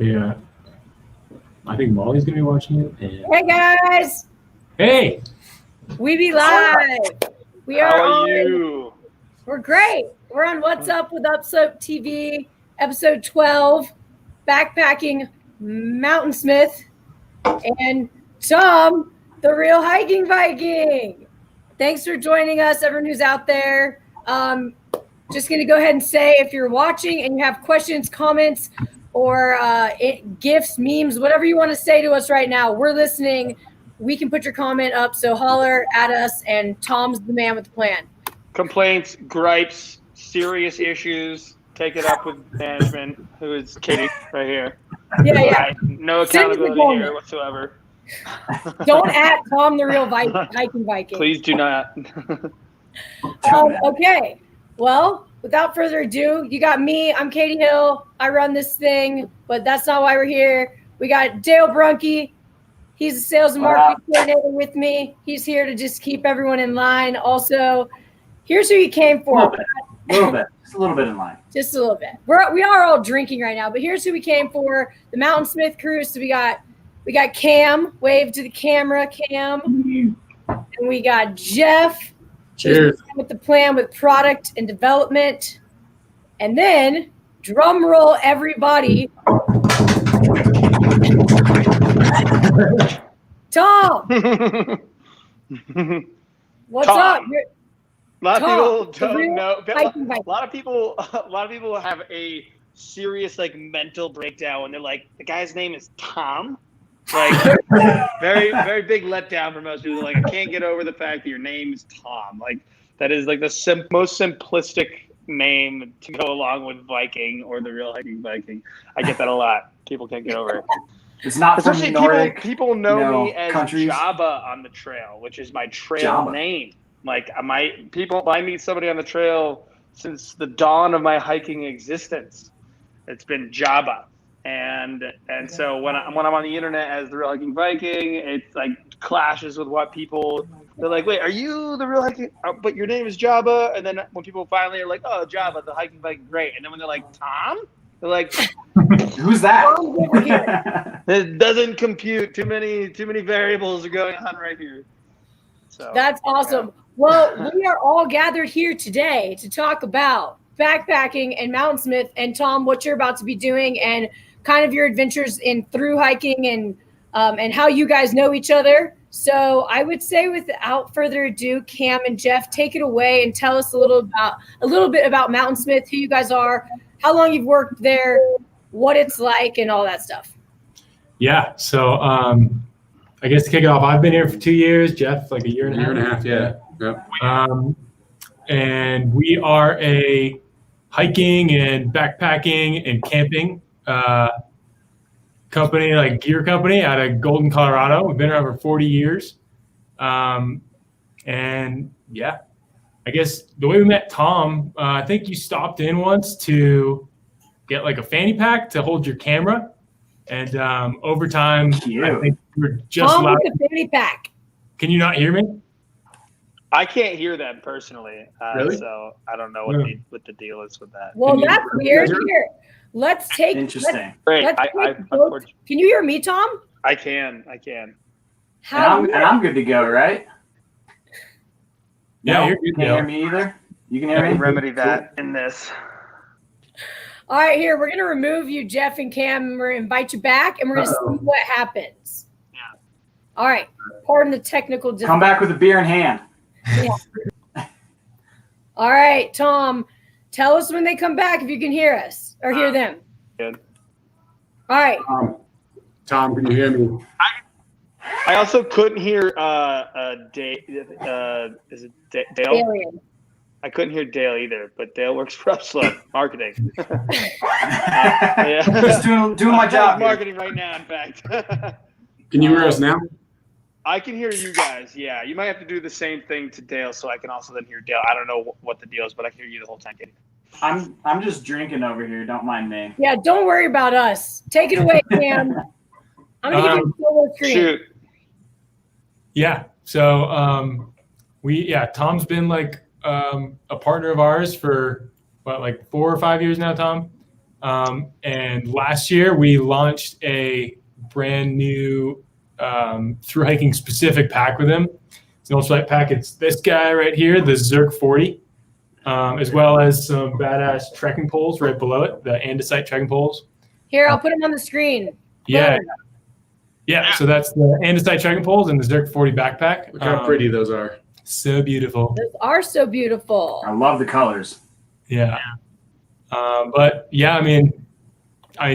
Yeah. I think Molly's gonna be watching it. And... Hey guys! Hey! We be live. We are. How are you? We're great. We're on What's Up with Upslope TV, episode 12, backpacking Mountainsmith, and Tom, the Real Hiking Viking. Thanks for joining us, everyone who's out there. Just going to go ahead and say, if you're watching and you have questions, comments, or gifts, memes, whatever you want to say to us right now, we're listening. We can put your comment up, so holler at us, and Tom's the man with the plan. Complaints, gripes, serious issues, take it up with management, who is Katie right here. Yeah. No accountability here whatsoever. Don't at Tom the Real Hiking Viking. Please do not. Okay. Well, without further ado, you got me. I'm Katie Hill. I run this thing, but that's not why we're here. We got Dale Brunke. He's a sales and marketing coordinator with me. He's here to just keep everyone in line. Also, here's who he came for. A little bit. Just a little bit in line. Just a little bit. We are all drinking right now, but here's who we came for. The Mountainsmith crew. So we got Cam. Wave to the camera, Cam. And we got Jeff. Cheers. With the plan with product and development. And then, drum roll, everybody. Tom. What's up? A lot of people don't know. A lot of people have a serious mental breakdown when they're like, the guy's name is Tom. Very, very big letdown for most people. I can't get over the fact that your name is Tom. That is the most simplistic name to go along with Viking or the Real Hiking Viking. I get that a lot. People can't get over it. It's not especially Nordic, people know me as countries. Jabba on the trail, which is my trail name. If I meet somebody on the trail since the dawn of my hiking existence, it's been Jabba. And so when I'm on the internet as the Real Hiking Viking, it clashes with what they're like, wait, are you the Real Hiking? But your name is Jabba. And then when people finally are like, oh, Jabba, the Hiking Viking, great. And then when they're like, Tom, they're like, who's that? It doesn't compute. Too many variables are going on right here. So that's awesome. Yeah. Well, we are all gathered here today to talk about backpacking and Mountainsmith, and Tom, what you're about to be doing, and kind of your adventures in through hiking and how you guys know each other. So I would say, without further ado, Cam and Jeff, take it away and tell us a little bit about Mountainsmith, who you guys are, how long you've worked there, what it's like, and all that stuff. Yeah. So I guess to kick it off, I've been here for 2 years. Jeff, a year and a half. Yeah. Yep. And we are a hiking and backpacking and camping company, gear company out of Golden, Colorado. We've been around for 40 years. And yeah, I guess the way we met Tom, I think you stopped in once to get a fanny pack to hold your camera. And over time, I think you were just Tom with the fanny pack. Can you not hear me? I can't hear them personally, really? So I don't know what the deal is with that. Well, that's weird. Here, let's take. Interesting. Great. Can you hear me, Tom? I can. And I'm good to go, right? Yeah, no, you're good. You can't hear me either. You can hear me. Remedy that in this. All right, here we're gonna remove you, Jeff and Cam, and we're gonna invite you back, and we're gonna see what happens. Yeah. All right. Pardon the technical difficulty. Come back with a beer in hand. Yeah. All right, Tom, tell us when they come back if you can hear us or hear them. Good. All right. Tom, can you hear me? I also couldn't hear is it Dale? Alien. I couldn't hear Dale either, but Dale works for Upslope Marketing. Yeah. Just doing my job. Marketing right now, in fact. Can you hear us now? I can hear you guys. Yeah, you might have to do the same thing to Dale, so I can also then hear Dale. I don't know what the deal is, but I can hear you the whole time. I'm just drinking over here. Don't mind me. Yeah, don't worry about us. Take it away, Cam. I'm gonna give you a solo screen. Shoot. Yeah. So Tom's been a partner of ours for 4 or 5 years now, Tom. And last year we launched a brand new through hiking specific pack with him. It's an ultralight pack. It's this guy right here, the Zerk 40, as well as some badass trekking poles right below it, the andesite trekking poles. Here, I'll put them on the screen. Yeah. Yeah, so that's the andesite trekking poles and the Zerk 40 backpack. Look how pretty those are. So beautiful. Those are so beautiful. I love the colors. Yeah. But yeah, I mean,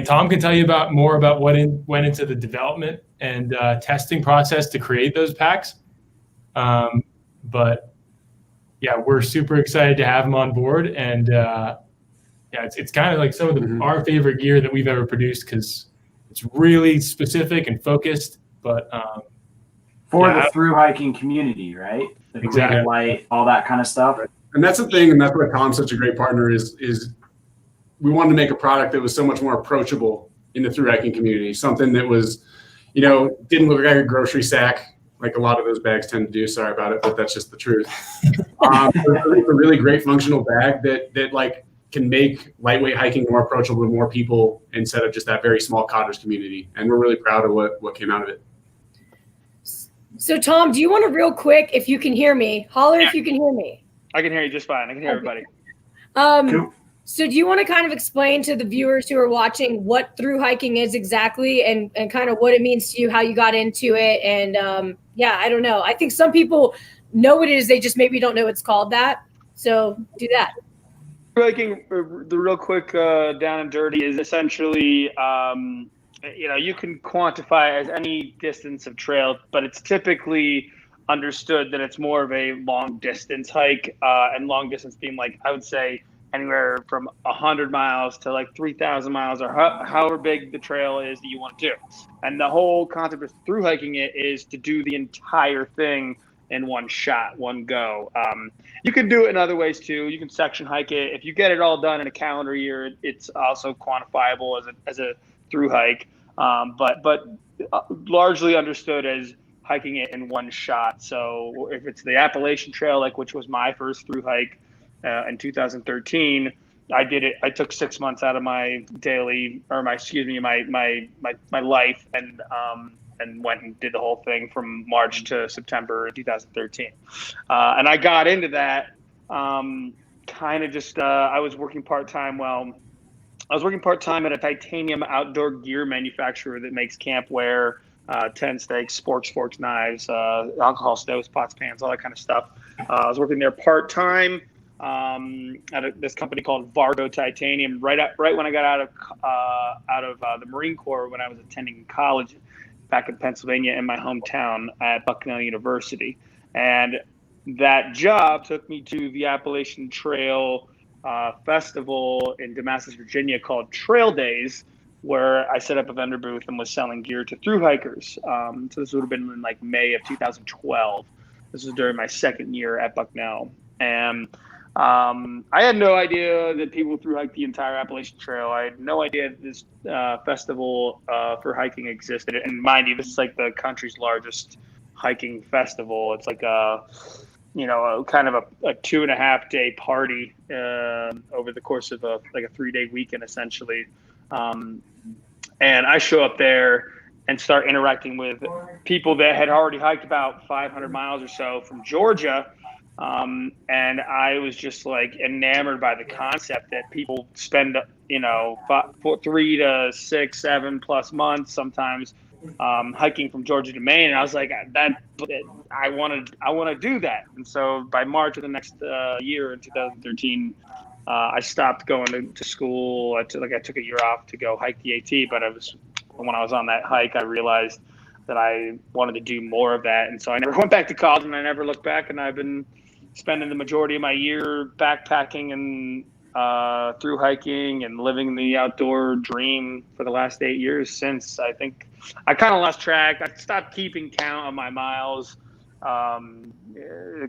Tom can tell you more about what went into the development and testing process to create those packs. But yeah, we're super excited to have him on board, and yeah, it's kind of like some of our favorite gear that we've ever produced because it's really specific and focused. But for the through hiking community, right? The Exactly. light, all that kind of stuff. And that's the thing, and that's why Tom's such a great partner is we wanted to make a product that was so much more approachable in the through hiking community, something that was, didn't look like a grocery sack like a lot of those bags tend to do. Sorry about it, but that's just the truth. It's a really great functional bag that like can make lightweight hiking more approachable to more people instead of just that very small cottage community. And we're really proud of what came out of it. So, Tom, do you want to real quick, if you can hear me, holler if you can hear me. I can hear you just fine. I can hear everybody. Cool. So do you want to kind of explain to the viewers who are watching what through hiking is exactly and kind of what it means to you, how you got into it? And yeah, I don't know. I think some people know what it is. They just maybe don't know it's called that. So do that. Hiking, the real quick down and dirty is essentially, you can quantify as any distance of trail, but it's typically understood that it's more of a long distance hike, and long distance being like, I would say anywhere from 100 miles to like 3,000 miles or however big the trail is that you want to do. And the whole concept of through hiking it is to do the entire thing in one shot, one go. You can do it in other ways too. You can section hike it. If you get it all done in a calendar year, it's also quantifiable as a through hike. But largely understood as hiking it in one shot. So if it's the Appalachian Trail, which was my first through hike in 2013, I did it. I took 6 months out of my my life and went and did the whole thing from March to September 2013. And I got into that kind of just, I was working part-time. I was working part-time at a titanium outdoor gear manufacturer that makes campwear, tent stakes, sporks, forks, knives, alcohol stoves, pots, pans, all that kind of stuff. I was working there part-time at this company called Vargo Titanium right when I got out of the Marine Corps when I was attending college back in Pennsylvania in my hometown at Bucknell University. And that job took me to the Appalachian Trail festival in Damascus, Virginia called Trail Days, where I set up a vendor booth and was selling gear to through hikers. So this would have been in like May of 2012. This was during my second year at Bucknell. And I had no idea that people through hike the entire Appalachian Trail. I had no idea that this festival for hiking existed. And mind you, this is like the country's largest hiking festival. It's like a kind of a 2.5 day party over the course of a 3-day weekend, essentially. And I show up there and start interacting with people that had already hiked about 500 miles or so from Georgia. And I was just like enamored by the concept that people spend, 3 to 6, 7+ months sometimes hiking from Georgia to Maine. And I was like, I want to do that. And so by March of the next year in 2013, I stopped going to school. I took a year off to go hike the AT, but when I was on that hike, I realized that I wanted to do more of that. And so I never went back to college and I never looked back, and I've been spending the majority of my year backpacking and through hiking and living the outdoor dream for the last 8 years since. I think I kind of lost track. I stopped keeping count of my miles a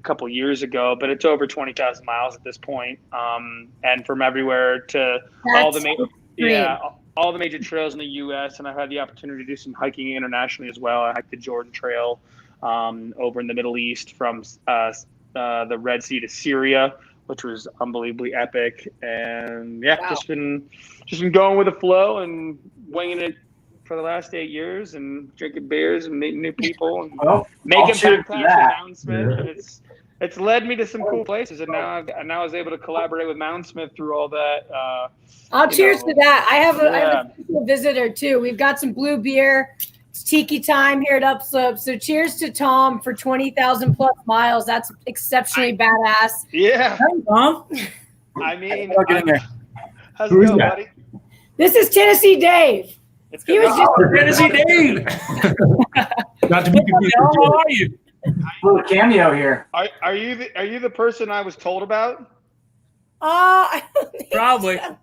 couple all years ago, but it's over 20,000 miles at this point. And from everywhere to all the major trails in the U.S. And I've had the opportunity to do some hiking internationally as well. I hiked the Jordan Trail over in the Middle East from the Red Sea to Syria, which was unbelievably epic. And yeah, Wow. just been going with the flow and winging it for the last 8 years, and drinking beers and meeting new people and making backpacks in Mountainsmith. And it's led me to some cool places. And now I was able to collaborate with Mountainsmith through all that. I'll cheers to that. I have a visitor too. We've got some blue beer. It's tiki time here at Upslope. So cheers to Tom for 20,000 plus miles. That's exceptionally badass. Yeah. Hey, Tom. I mean, how's it Who's going, that? buddy? This is Tennessee Dave. He was just Tennessee Dave. Not to be confused. How are you? Little cameo here. Are you the person I was told about? I don't think Probably. so.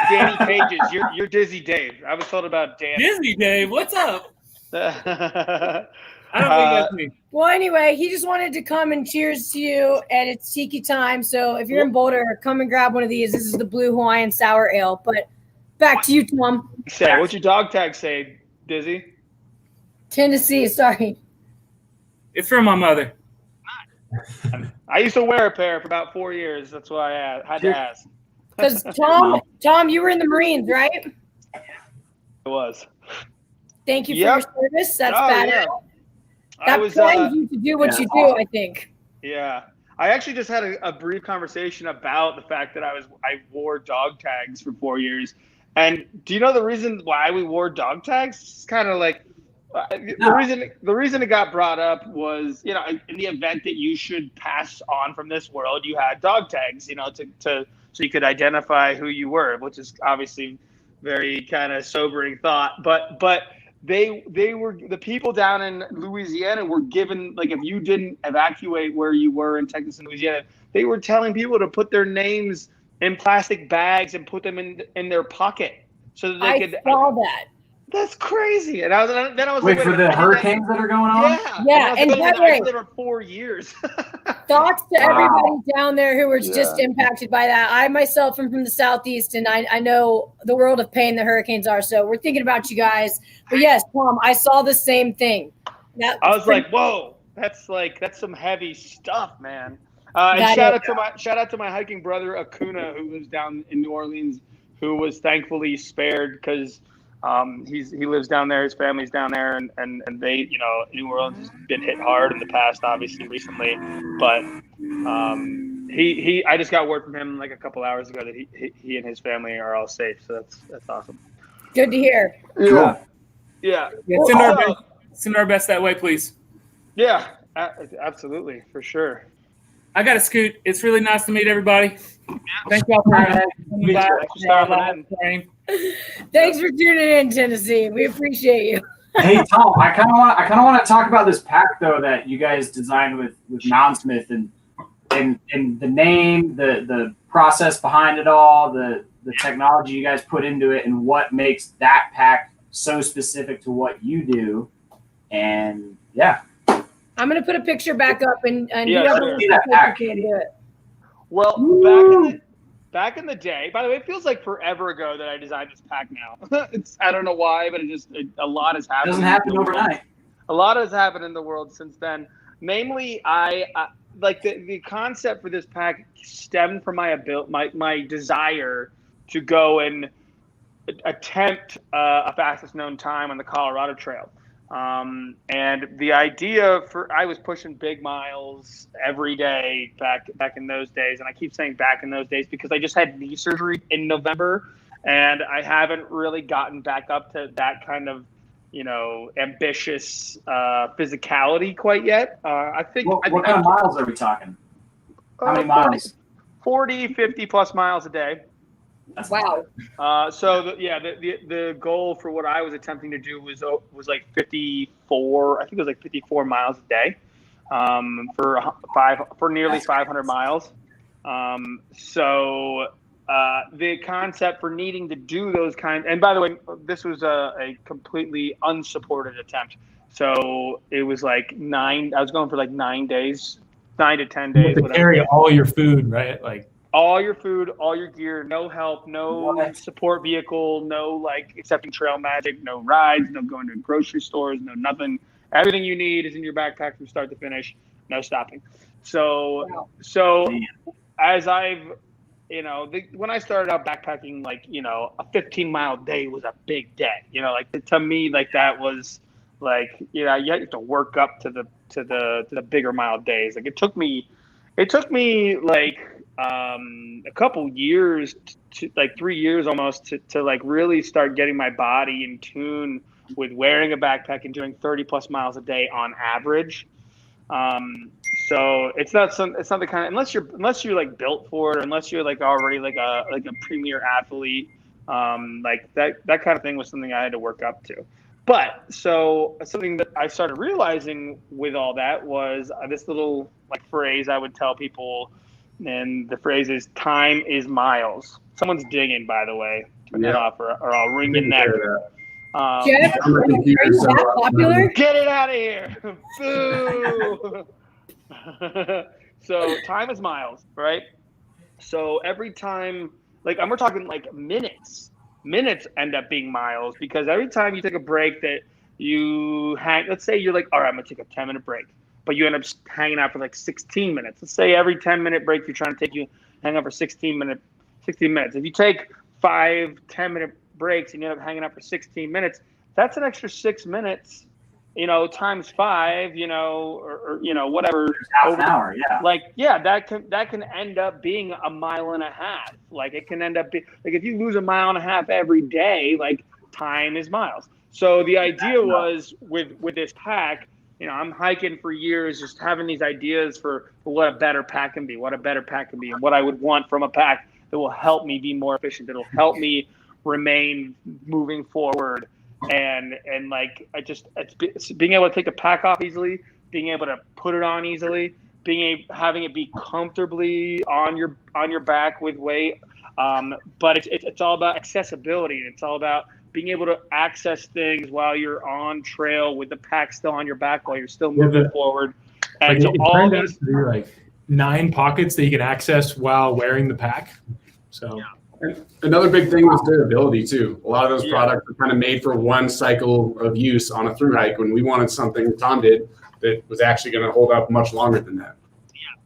Danny Pages. You're Dizzy Dave. I was told about Danny. Disney Dave, what's up? I I don't think that's me. Well, anyway, he just wanted to come and cheers to you, and it's tiki time. So if you're in Boulder, come and grab one of these. This is the Blue Hawaiian Sour Ale. But back to you, Tom. Say, what's your dog tag say, Dizzy? Tennessee, sorry. It's from my mother. I used to wear a pair for about 4 years. That's why I had to ask. Because Tom, you were in the Marines, right? It was. Thank you for Yep. your service. That's Oh, badass. yeah. That I was. primes you to do what you do, I think. Yeah. I actually just had a brief conversation about the fact that I wore dog tags for 4 years. And do you know the reason why we wore dog tags? It's kind of like the reason it got brought up was, in the event that you should pass on from this world, you had dog tags, so you could identify who you were, which is obviously very kind of sobering thought. But they were, the people down in Louisiana were given, like, if you didn't evacuate where you were in Texas and Louisiana, they were telling people to put their names in plastic bags and put them in their pocket so that they could. I saw that. That's crazy. And I was Wait, like, for the hurricanes that are going on? Yeah, and by the way, I was there for 4 years. thoughts to everybody down there who was just impacted by that. I myself am from the Southeast, and I know the world of pain the hurricanes are. So we're thinking about you guys. But yes, Tom, I saw the same thing. I was like, whoa, that's some heavy stuff, man. And shout out to my hiking brother Acuna, who lives down in New Orleans, who was thankfully spared because he lives down there, his family's down there, and they, New Orleans has been hit hard in the past, obviously recently, but I just got word from him like a couple hours ago that he and his family are all safe, so that's awesome. Good to hear. Yeah. Send our best that way, please. Yeah, absolutely, for sure. I got to scoot. It's really nice to meet everybody. Thank y'all for coming by. Thanks for tuning in, Tennessee. We appreciate you. Hey Tom, I kind of want to talk about this pack though that you guys designed with Mountainsmith and the name, the process behind it all, the technology you guys put into it, and what makes that pack so specific to what you do. And yeah. I'm going to put a picture back up, and sure. Can do it. Well, back in the day, by the way, it feels like forever ago that I designed this pack now. I don't know why, but a lot has happened. It doesn't happen overnight. A lot has happened in the world since then. Namely, I like the concept for this pack stemmed from my desire to go and attempt a fastest known time on the Colorado Trail. And the idea I was pushing big miles every day back in those days. And I keep saying back in those days because I just had knee surgery in November and I haven't really gotten back up to that kind of, ambitious, physicality quite yet. I think. What kind of miles are we talking? How many miles? 40, 50 plus miles a day. Wow. So the goal for what I was attempting to do was like 54. I think it was like 54 miles a day, for nearly 500 miles. So the concept for needing to do those kinds, and by the way, this was a completely unsupported attempt. So it was like I was going for like 9 days, 9 to 10 days. To carry all your food, right? Like. All your food, all your gear, no help, no support vehicle, no accepting trail magic, no rides, no going to grocery stores, no nothing. Everything you need is in your backpack from start to finish. no stopping. So, Wow. so as I've, when I started out backpacking, like, a 15-mile day was a big day, like to me, like that was like, you have to work up to the bigger mile days. Like it took me like, a couple years to like 3 years almost to like really start getting my body in tune with wearing a backpack and doing 30 plus miles a day on average. So it's not the kind of, unless you're like built for it, or unless you're like already like a premier athlete, like that kind of thing was something I had to work up to. But so something that I started realizing with all that was this little like phrase I would tell people, and the phrase is time is miles. Someone's dinging, by the way. Turn that off or I'll wring your neck. Jeff, are you that popular? Get it out of here. Boo. So time is miles, right? So every time, like, we're talking like minutes end up being miles, because every time you take a break that you hang, let's say you're like, all right, I'm gonna take a 10-minute break, but you end up hanging out for like 16 minutes. Let's say every 10-minute break you're trying to take, you hang out for 16 minutes. If you take 5 10-minute breaks and you end up hanging out for 16 minutes, that's an extra 6 minutes, times 5, or whatever. Half an hour, yeah. Like, yeah, that can end up being a mile and a half. Like it can end up being like, if you lose a mile and a half every day, like time is miles. So the idea was with this pack, I'm hiking for years, just having these ideas for what a better pack can be, and what I would want from a pack that will help me be more efficient, that'll help me remain moving forward. And like, it's being able to take the pack off easily, being able to put it on easily, having it be comfortably on your back with weight. But it's all about accessibility. It's all about being able to access things while you're on trail with the pack still on your back while you're still moving forward. And like so all these, to be like 9 pockets that you can access while wearing the pack. So. Another big thing was durability too. A lot of those products are kind of made for one cycle of use on a thru hike, when we wanted something, Tom did, that was actually going to hold up much longer than that.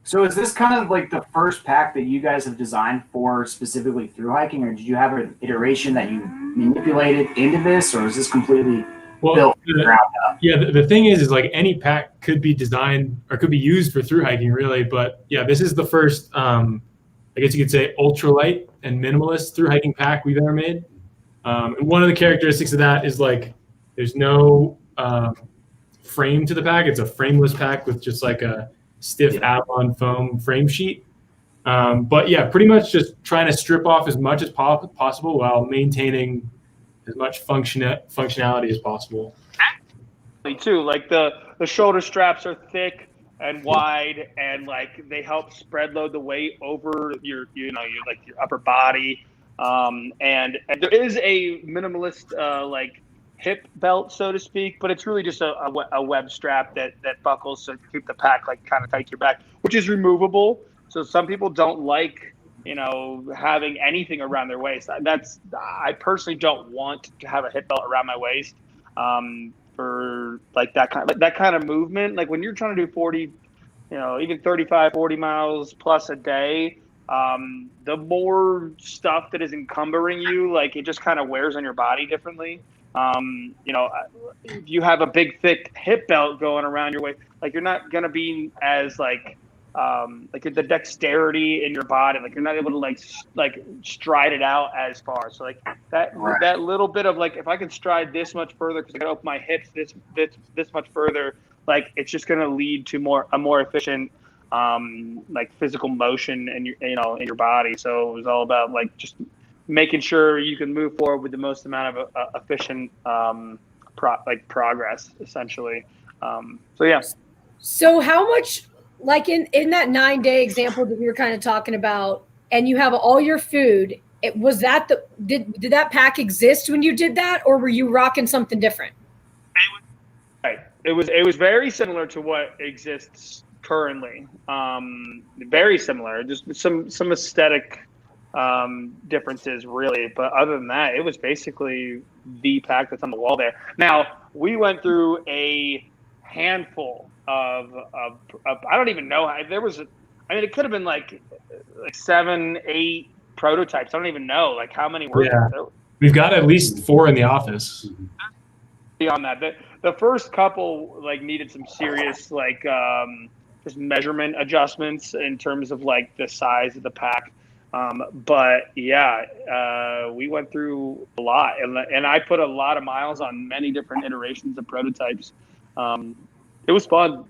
So is this kind of like the first pack that you guys have designed for specifically thru hiking, or did you have an iteration that you manipulated into this, or is this completely built from the ground up? Yeah, the thing is like any pack could be designed or could be used for thru hiking, really. But yeah, this is the first, I guess you could say, ultralight and minimalist thru hiking pack we've ever made. And one of the characteristics of that is like there's no frame to the pack. It's a frameless pack with just like a stiff Avalon foam frame sheet. But yeah, pretty much just trying to strip off as much as possible while maintaining as much functionality as possible. Too, like the shoulder straps are thick and wide, and like they help spread load the weight over your upper body. And there is a minimalist like hip belt, so to speak, but it's really just a web strap that buckles to keep the pack like kind of tight to your back, which is removable. So some people don't like, having anything around their waist. I personally don't want to have a hip belt around my waist. For like that kind of movement, like when you're trying to do 40, even 35, 40 miles plus a day, the more stuff that is encumbering you, like it just kind of wears on your body differently. If you have a big thick hip belt going around your waist, like you're not gonna be as like the dexterity in your body, like you're not able to like stride it out as far. So like that little bit of like, if I can stride this much further because I can open my hips this much further, like it's just going to lead to a more efficient like physical motion in your body. So it was all about like just making sure you can move forward with the most amount of efficient progress, essentially. So yeah. So how much, like in that 9-day example that we were kind of talking about, and you have all your food, did that pack exist when you did that, or were you rocking something different? Right. It was very similar to what exists currently. Very similar. Just some aesthetic differences, really. But other than that, it was basically the pack that's on the wall there. Now, we went through a handful of I don't even know. There was, it could have been like 7, 8 prototypes. I don't even know like how many were there. We've got at least 4 in the office. Beyond that, the first couple like needed some serious like just measurement adjustments in terms of like the size of the pack. But yeah, we went through a lot, and I put a lot of miles on many different iterations of prototypes. It was fun.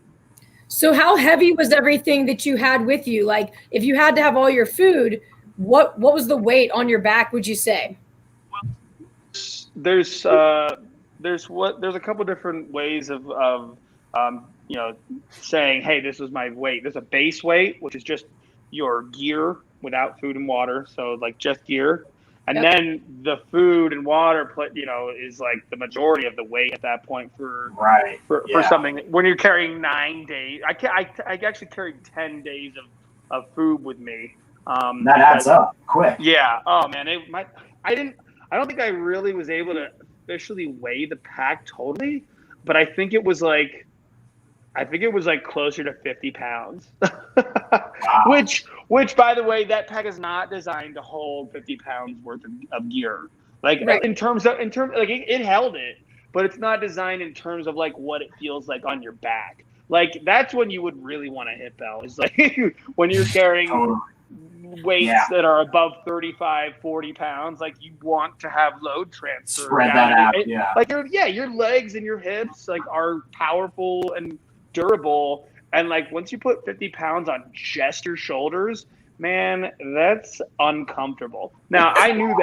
So how heavy was everything that you had with you? Like if you had to have all your food, what was the weight on your back, would you say? There's a couple different ways of saying, hey, this is my weight. There's a base weight, which is just your gear without food and water. So like just gear. And then the food and water, is like the majority of the weight at that point for something. When you're carrying 9 days, I actually carried 10 days of food with me. That adds up quick. Yeah. Oh man, I don't think I really was able to officially weigh the pack totally, but I think it was like closer to 50 pounds. Which by the way, that pack is not designed to hold 50 pounds worth of gear. Like in terms of like it held it, but it's not designed in terms of like what it feels like on your back. Like that's when you would really want a hip belt. Is like when you're carrying weights that are above 35, 40 pounds, like you want to have load transfer. Spread that out. Like your legs and your hips like are powerful and durable. And like once you put 50 pounds on just your shoulders, man, that's uncomfortable. Now I knew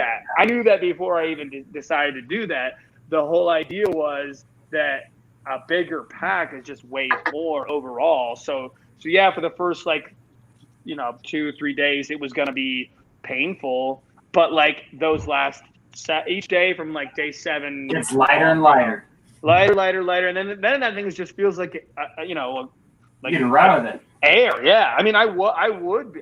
that before I even decided to do that. The whole idea was that a bigger pack is just weighs more overall. So yeah, for the first 2-3 days, it was going to be painful, but like those last each day from like day 7, it's lighter and lighter, and then that thing just feels like like you can run with it. Air, yeah. I mean, I would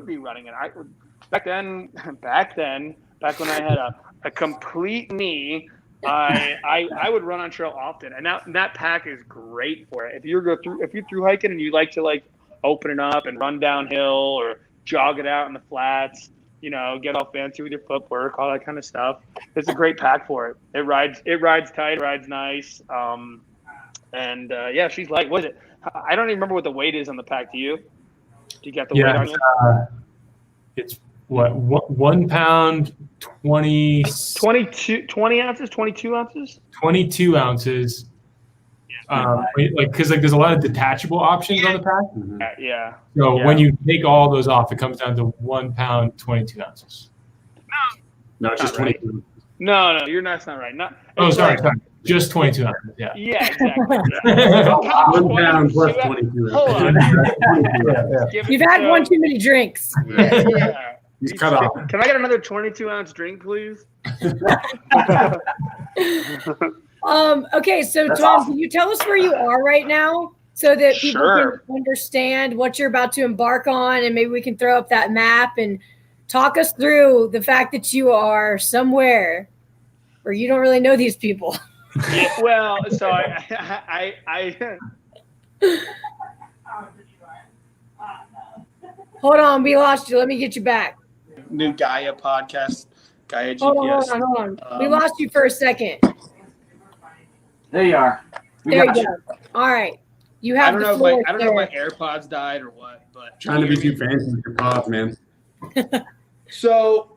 be running it. I would back then when I had a complete knee. I would run on trail often, and that pack is great for it. If you thru hiking and you like to like open it up and run downhill or jog it out in the flats, get all fancy with your footwork, all that kind of stuff. It's a great pack for it. It rides tight, rides nice. Yeah, she's light. What is it? I don't even remember what the weight is on the pack. Do you? Do you get the weight on you? It's what 1 pound 20 ounces, 22 ounces? 22 ounces. Because there's a lot of detachable options on the pack. Yeah. So when you take all those off, it comes down to 1 pound 22 ounces. No, it's just 22. No, that's not right. Sorry. Just 22 ounces. Yeah. Yeah, exactly. 1 pound plus 22 Hold on. You've had one too many drinks. Yeah. He's cut off. Can I get another 22-ounce drink, please? Okay, so That's Tom, awesome. can you tell us where you are right now so that people can understand what you're about to embark on, and maybe we can throw up that map and talk us through the fact that you are somewhere where you don't really know these people. Yeah, well, so I Hold on, we lost you. Let me get you back. new Gaia podcast, Gaia GPS. Hold on. We lost you for a second. There you are. There you go. All right. You have I don't know if my AirPods died or what, but Trying to be too fancy with your pods, man. So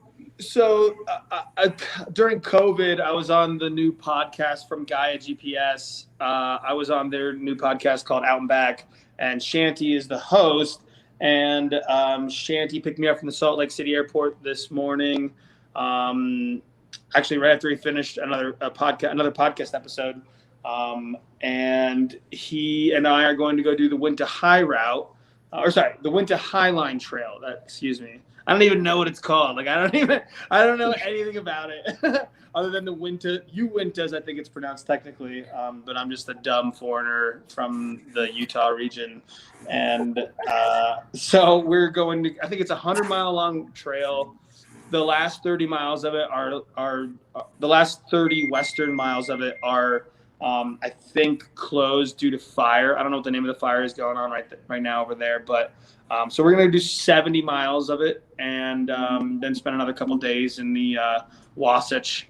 during COVID, I was on the new podcast from Gaia GPS. I was on their new podcast called Out and Back, and Shanty is the host. And Shanty picked me up from the Salt Lake City airport this morning. Actually, right after he finished another podcast episode. And he and I are going to go do the Winter High route, the Winter High Line Trail. Excuse me. I don't even know what it's called. Like I don't know anything about it other than the Uintas, I think it's pronounced technically. But I'm just a dumb foreigner from the Utah region. And so we're going to, I think it's a 100-mile long trail. The last 30 miles of it are the last 30 western miles of it are I think closed due to fire. I don't know what the name of the fire is going on right now over there, but so we're gonna do 70 miles of it, and then spend another couple days in the Wasatch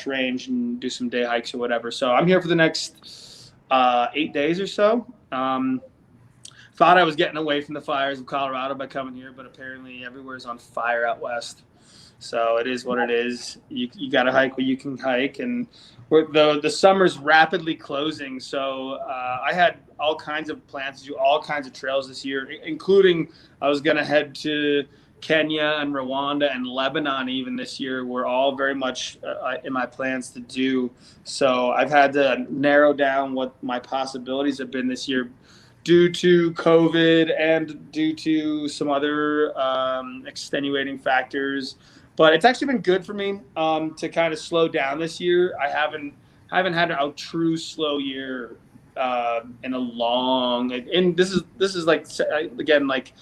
Range and do some day hikes or whatever. So I'm here for the next 8 days or so. Thought I was getting away from the fires of Colorado by coming here, but apparently everywhere's on fire out west. So it is what it is. You got to hike where you can hike, and the summer's rapidly closing. So I had all kinds of plans to do all kinds of trails this year, including I was going to head to Kenya and Rwanda and Lebanon even this year. Were all very much in my plans to do. So I've had to narrow down what my possibilities have been this year, due to COVID and due to some other extenuating factors. But it's actually been good for me to kind of slow down this year. I haven't had a true slow year in a long. And this is like, again, like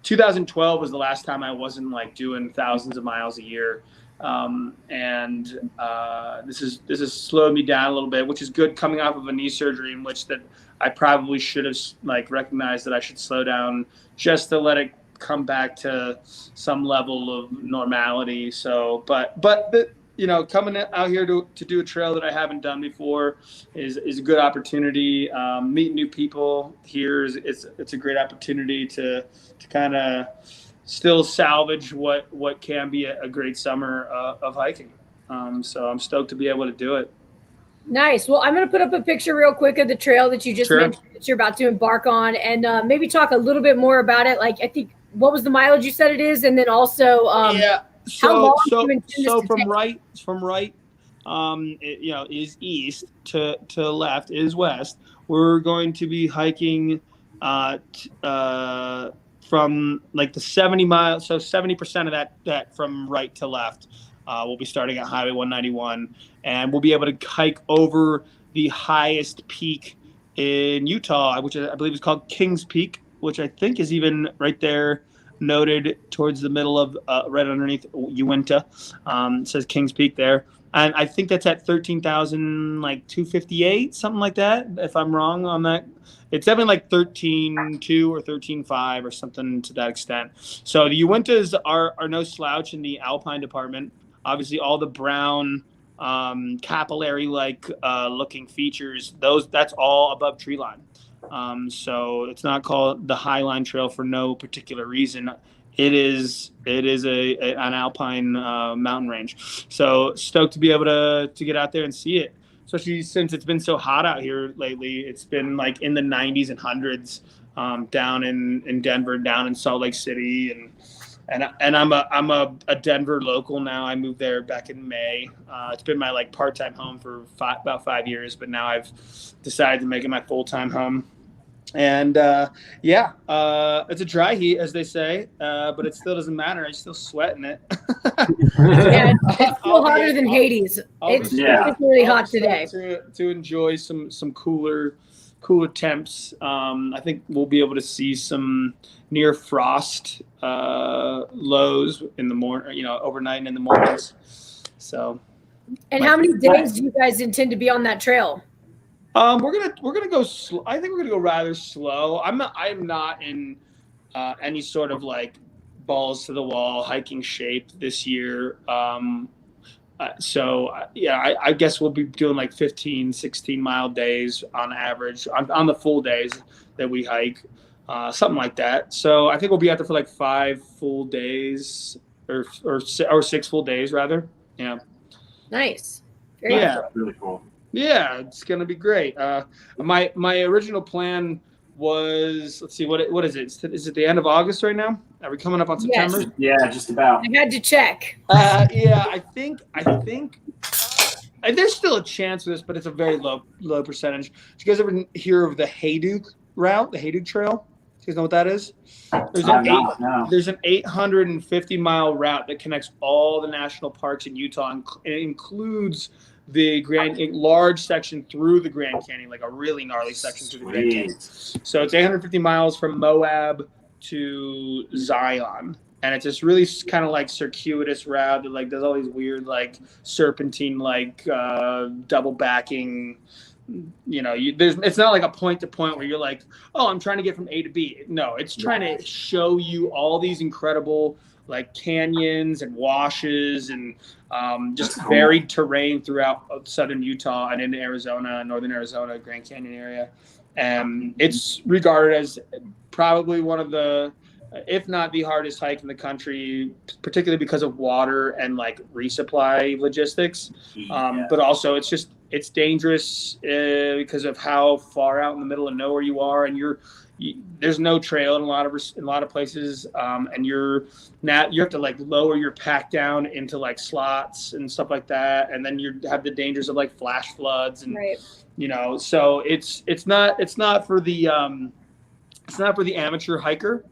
2012 was the last time I wasn't like doing thousands of miles a year. This has slowed me down a little bit, which is good coming off of a knee surgery in which that I probably should have like recognized that I should slow down just to let it come back to some level of normality. So, but coming out here to do a trail that I haven't done before is a good opportunity. Meet new people here it's a great opportunity to kind of still salvage what can be a great summer of hiking. So I'm stoked to be able to do it. Nice. Well, I'm going to put up a picture real quick of the trail that you just Sure. mentioned that you're about to embark on, and maybe talk a little bit more about it. Like, I think, what was the mileage you said it is? And then also, Yeah. how long do So you intend this to from take? right, is east to left is west. We're going to be hiking from like the 70 miles. So 70% of that from right to left. We'll be starting at Highway 191, and we'll be able to hike over the highest peak in Utah, which I believe is called Kings Peak, which I think is even right there noted towards the middle of right underneath Uinta. It says Kings Peak there. And I think that's at 13,258, something like that, if I'm wrong on that. It's definitely like 13.2 or 13.5 or something to that extent. So the Uintas are no slouch in the alpine department. Obviously, all the brown capillary-like looking features, that's all above tree line. So it's not called the Highline Trail for no particular reason. It is an alpine mountain range. So stoked to be able to get out there and see it, especially since it's been so hot out here lately. It's been like in the 90s and hundreds down in Denver, down in Salt Lake City, and I'm a Denver local now. I moved there back in May. It's been my like part-time home for about 5 years, but now I've decided to make it my full-time home. And it's a dry heat, as they say, but it still doesn't matter. I still sweat in it. Yeah, it's still hotter than Hades. It's really hot today. To enjoy some cooler temps. I think we'll be able to see some near frost lows in the morning, overnight and in the mornings. So. And how many days do you guys intend to be on that trail? We're gonna go slow. I think we're gonna go rather slow. I'm not in any sort of like balls to the wall hiking shape this year. I guess we'll be doing like 15, 16 mile days on average on the full days that we hike, something like that. So I think we'll be out there for like 5 full days or 6 full days rather. Yeah. Nice. That's really cool. Yeah, it's gonna be great. My original plan was, let's see, what is it? Is it the end of August right now? Are we coming up on September? Yes. Yeah, just about. I had to check. I think there's still a chance for this, but it's a very low percentage. Did you guys ever hear of the Hayduke route, the Hayduke Trail? You guys know what that is? There's an 850-mile route that connects all the national parks in Utah, and it includes the large section through the Grand Canyon, like a really gnarly section through the Grand Canyon. So it's 850 miles from Moab to Zion, and it's this really kind of like circuitous route that like does all these weird like serpentine like double backing it's not like a point to point where you're like, oh, I'm trying to get from A to B. No, it's trying to show you all these incredible like canyons and washes and just varied terrain throughout southern Utah and into Arizona, northern Arizona, Grand Canyon area. And it's regarded as probably one of the, if not the hardest hike in the country, particularly because of water and like resupply logistics. But also it's dangerous because of how far out in the middle of nowhere you are, and there's no trail in a lot of places, and you have to like lower your pack down into like slots and stuff like that, and then you have the dangers of like flash floods and so it's not for the amateur hiker,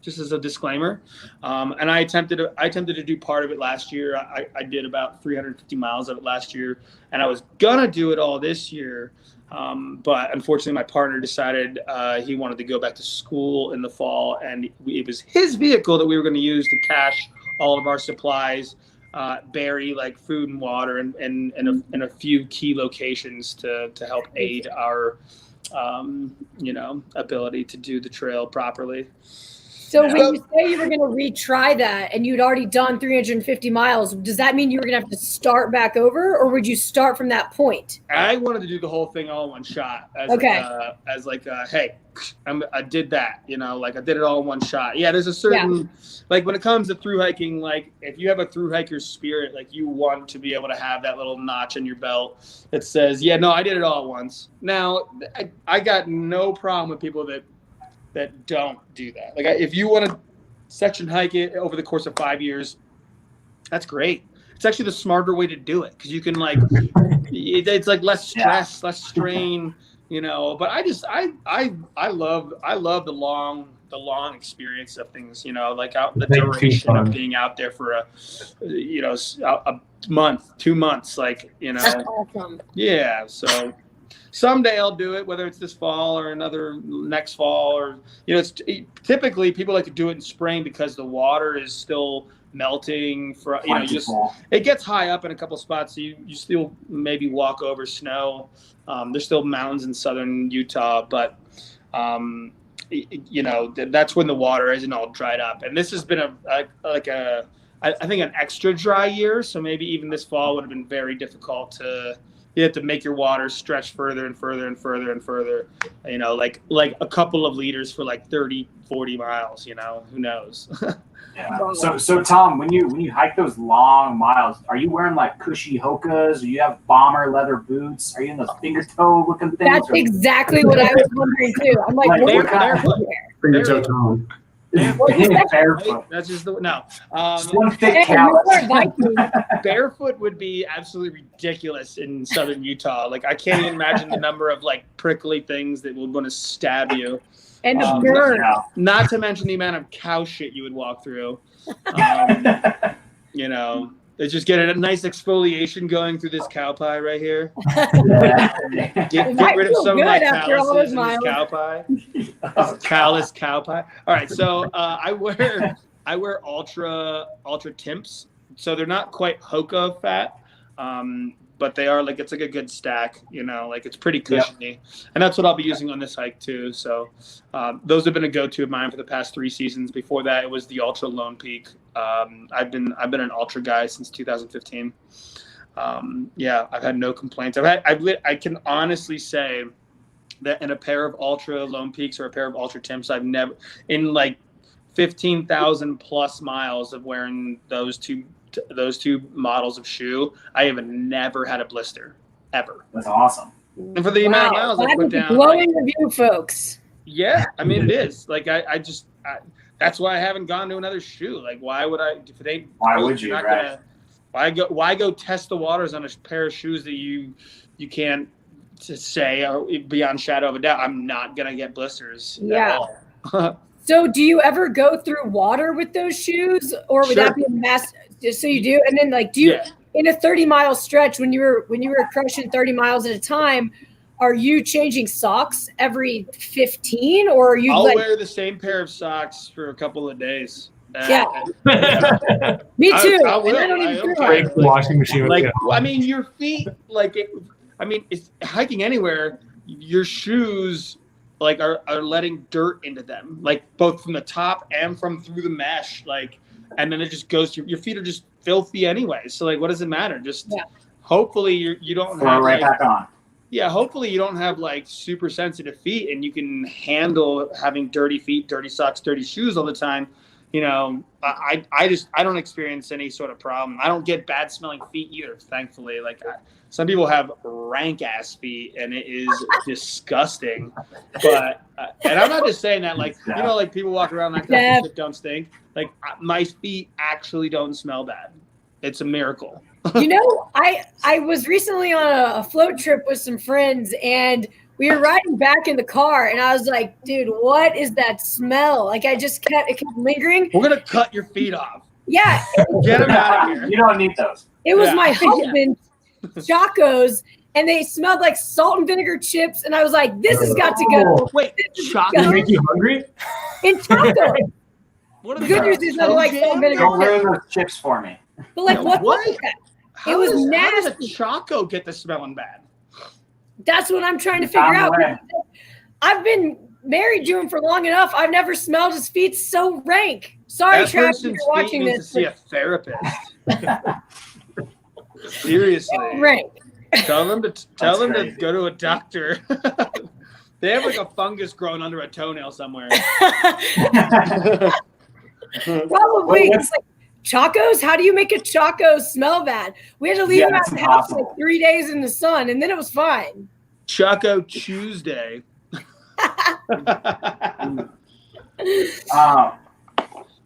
just as a disclaimer. And I attempted to do part of it last year. I did about 350 miles of it last year, and I was gonna do it all this year. But unfortunately, my partner decided he wanted to go back to school in the fall, and it was his vehicle that we were going to use to cache all of our supplies, bury like food and water, and a few key locations to help aid our ability to do the trail properly. So when you say you were going to retry that and you'd already done 350 miles, does that mean you were going to have to start back over, or would you start from that point? I wanted to do the whole thing all in one shot. Hey, I did that, like I did it all in one shot. Yeah, there's a certain, like when it comes to thru hiking, like if you have a thru hiker spirit, like you want to be able to have that little notch in your belt that says, yeah, no, I did it all at once. Now, I got no problem with people that don't do that. Like if you want to section hike it over the course of 5 years, that's great. It's actually the smarter way to do it, because you can like it's like less stress, less strain, but I love the long experience of things, like out the duration of being out there for a month, 2 months, like That's awesome. Yeah, so someday I'll do it, whether it's this fall or next fall, or it's typically people like to do it in spring because the water is still melting. It gets high up in a couple spots, so you still maybe walk over snow. There's still mountains in southern Utah, but that's when the water isn't all dried up. And this has been I think an extra dry year, so maybe even this fall would have been very difficult to. You have to make your water stretch further and further and further and further, like a couple of liters for like 30, 40 miles, who knows? Yeah. So Tom, when you hike those long miles, are you wearing like cushy Hokas? Or you have bomber leather boots? Are you in those finger toe looking things? That's exactly what I was wondering too. I'm like Finger toe Tom. Barefoot. That's just one thick callus. Barefoot would be absolutely ridiculous in southern Utah. Like I can't even imagine the number of like prickly things that would want to stab you. And the burn. Not to mention the amount of cow shit you would walk through. It's just get a nice exfoliation going through this cow pie right here. Get rid of some of my calluses in this cow pie. Callus cow pie. All right, so I wear ultra Timps. So they're not quite Hoka fat, but they are it's like a good stack. Like it's pretty cushiony, and that's what I'll be using on this hike too. So those have been a go-to of mine for the past 3 seasons. Before that, it was the Ultra Lone Peak. I've been an ultra guy since 2015. I've had no complaints. I can honestly say that in a pair of Ultra Lone Peaks or a pair of Ultra Timps, I've never, in like 15,000 plus miles of wearing those two models of shoe, I have never had a blister ever. That's awesome. And for the amount of miles I put down, glowing review, folks. Yeah, I mean it is. Like I that's why I haven't gone to another shoe. Like why would I? If it ain't, why would you? Right? Why go test the waters on a pair of shoes that you can't say beyond shadow of a doubt I'm not gonna get blisters? Yeah. So do you ever go through water with those shoes, or would that be a mess? So you do, and then do you in a 30-mile stretch when you were crushing 30 miles at a time? Are you changing socks every 15, or are you? I'll wear the same pair of socks for a couple of days. Me too. Break the washing machine. I mean, your feet. I mean, it's hiking anywhere. Your shoes like are letting dirt into them, like both from the top and from through the mesh, like, and then it just goes to your feet are just filthy anyway. So like, what does it matter? Just hopefully you don't Throw have it right like, back on. yeah, hopefully you don't have like super sensitive feet and you can handle having dirty feet, dirty socks, dirty shoes all the time. You know, I don't experience any sort of problem. I don't get bad smelling feet either, thankfully. Like some people have rank ass feet and it is disgusting. But and I'm not just saying that, like, you know, like people walk around like that shit don't stink. Like my feet actually don't smell bad. It's a miracle. You know, I was recently on a float trip with some friends, and we were riding back in the car, and I was like, dude, what is that smell? Like, it kept lingering. We're going to cut your feet off. Yeah. Get them out of here. You don't need those. It was my husband's Chacos, and they smelled like salt and vinegar chips, and I was like, this has got to go. Wait, Does it make you hungry? In Chacos. What are The good news is I like salt and vinegar Don't chips. ruin those chips for me. But like, what was that? It was How nasty. does a Choco get the smelling bad? That's what I'm trying to figure out. I've been married to him for long enough. I've never smelled his feet so rank. Sorry, That Travis, if person's you're feet watching needs this. to see a therapist. Seriously. Rank. Tell them to crazy. go to a doctor. They have like a fungus growing under a toenail somewhere. Probably. It's like, Chacos? How do you make a Chaco smell bad? We had to leave him out of the house for like 3 days in the sun, and then it was fine. Choco Tuesday. Hey,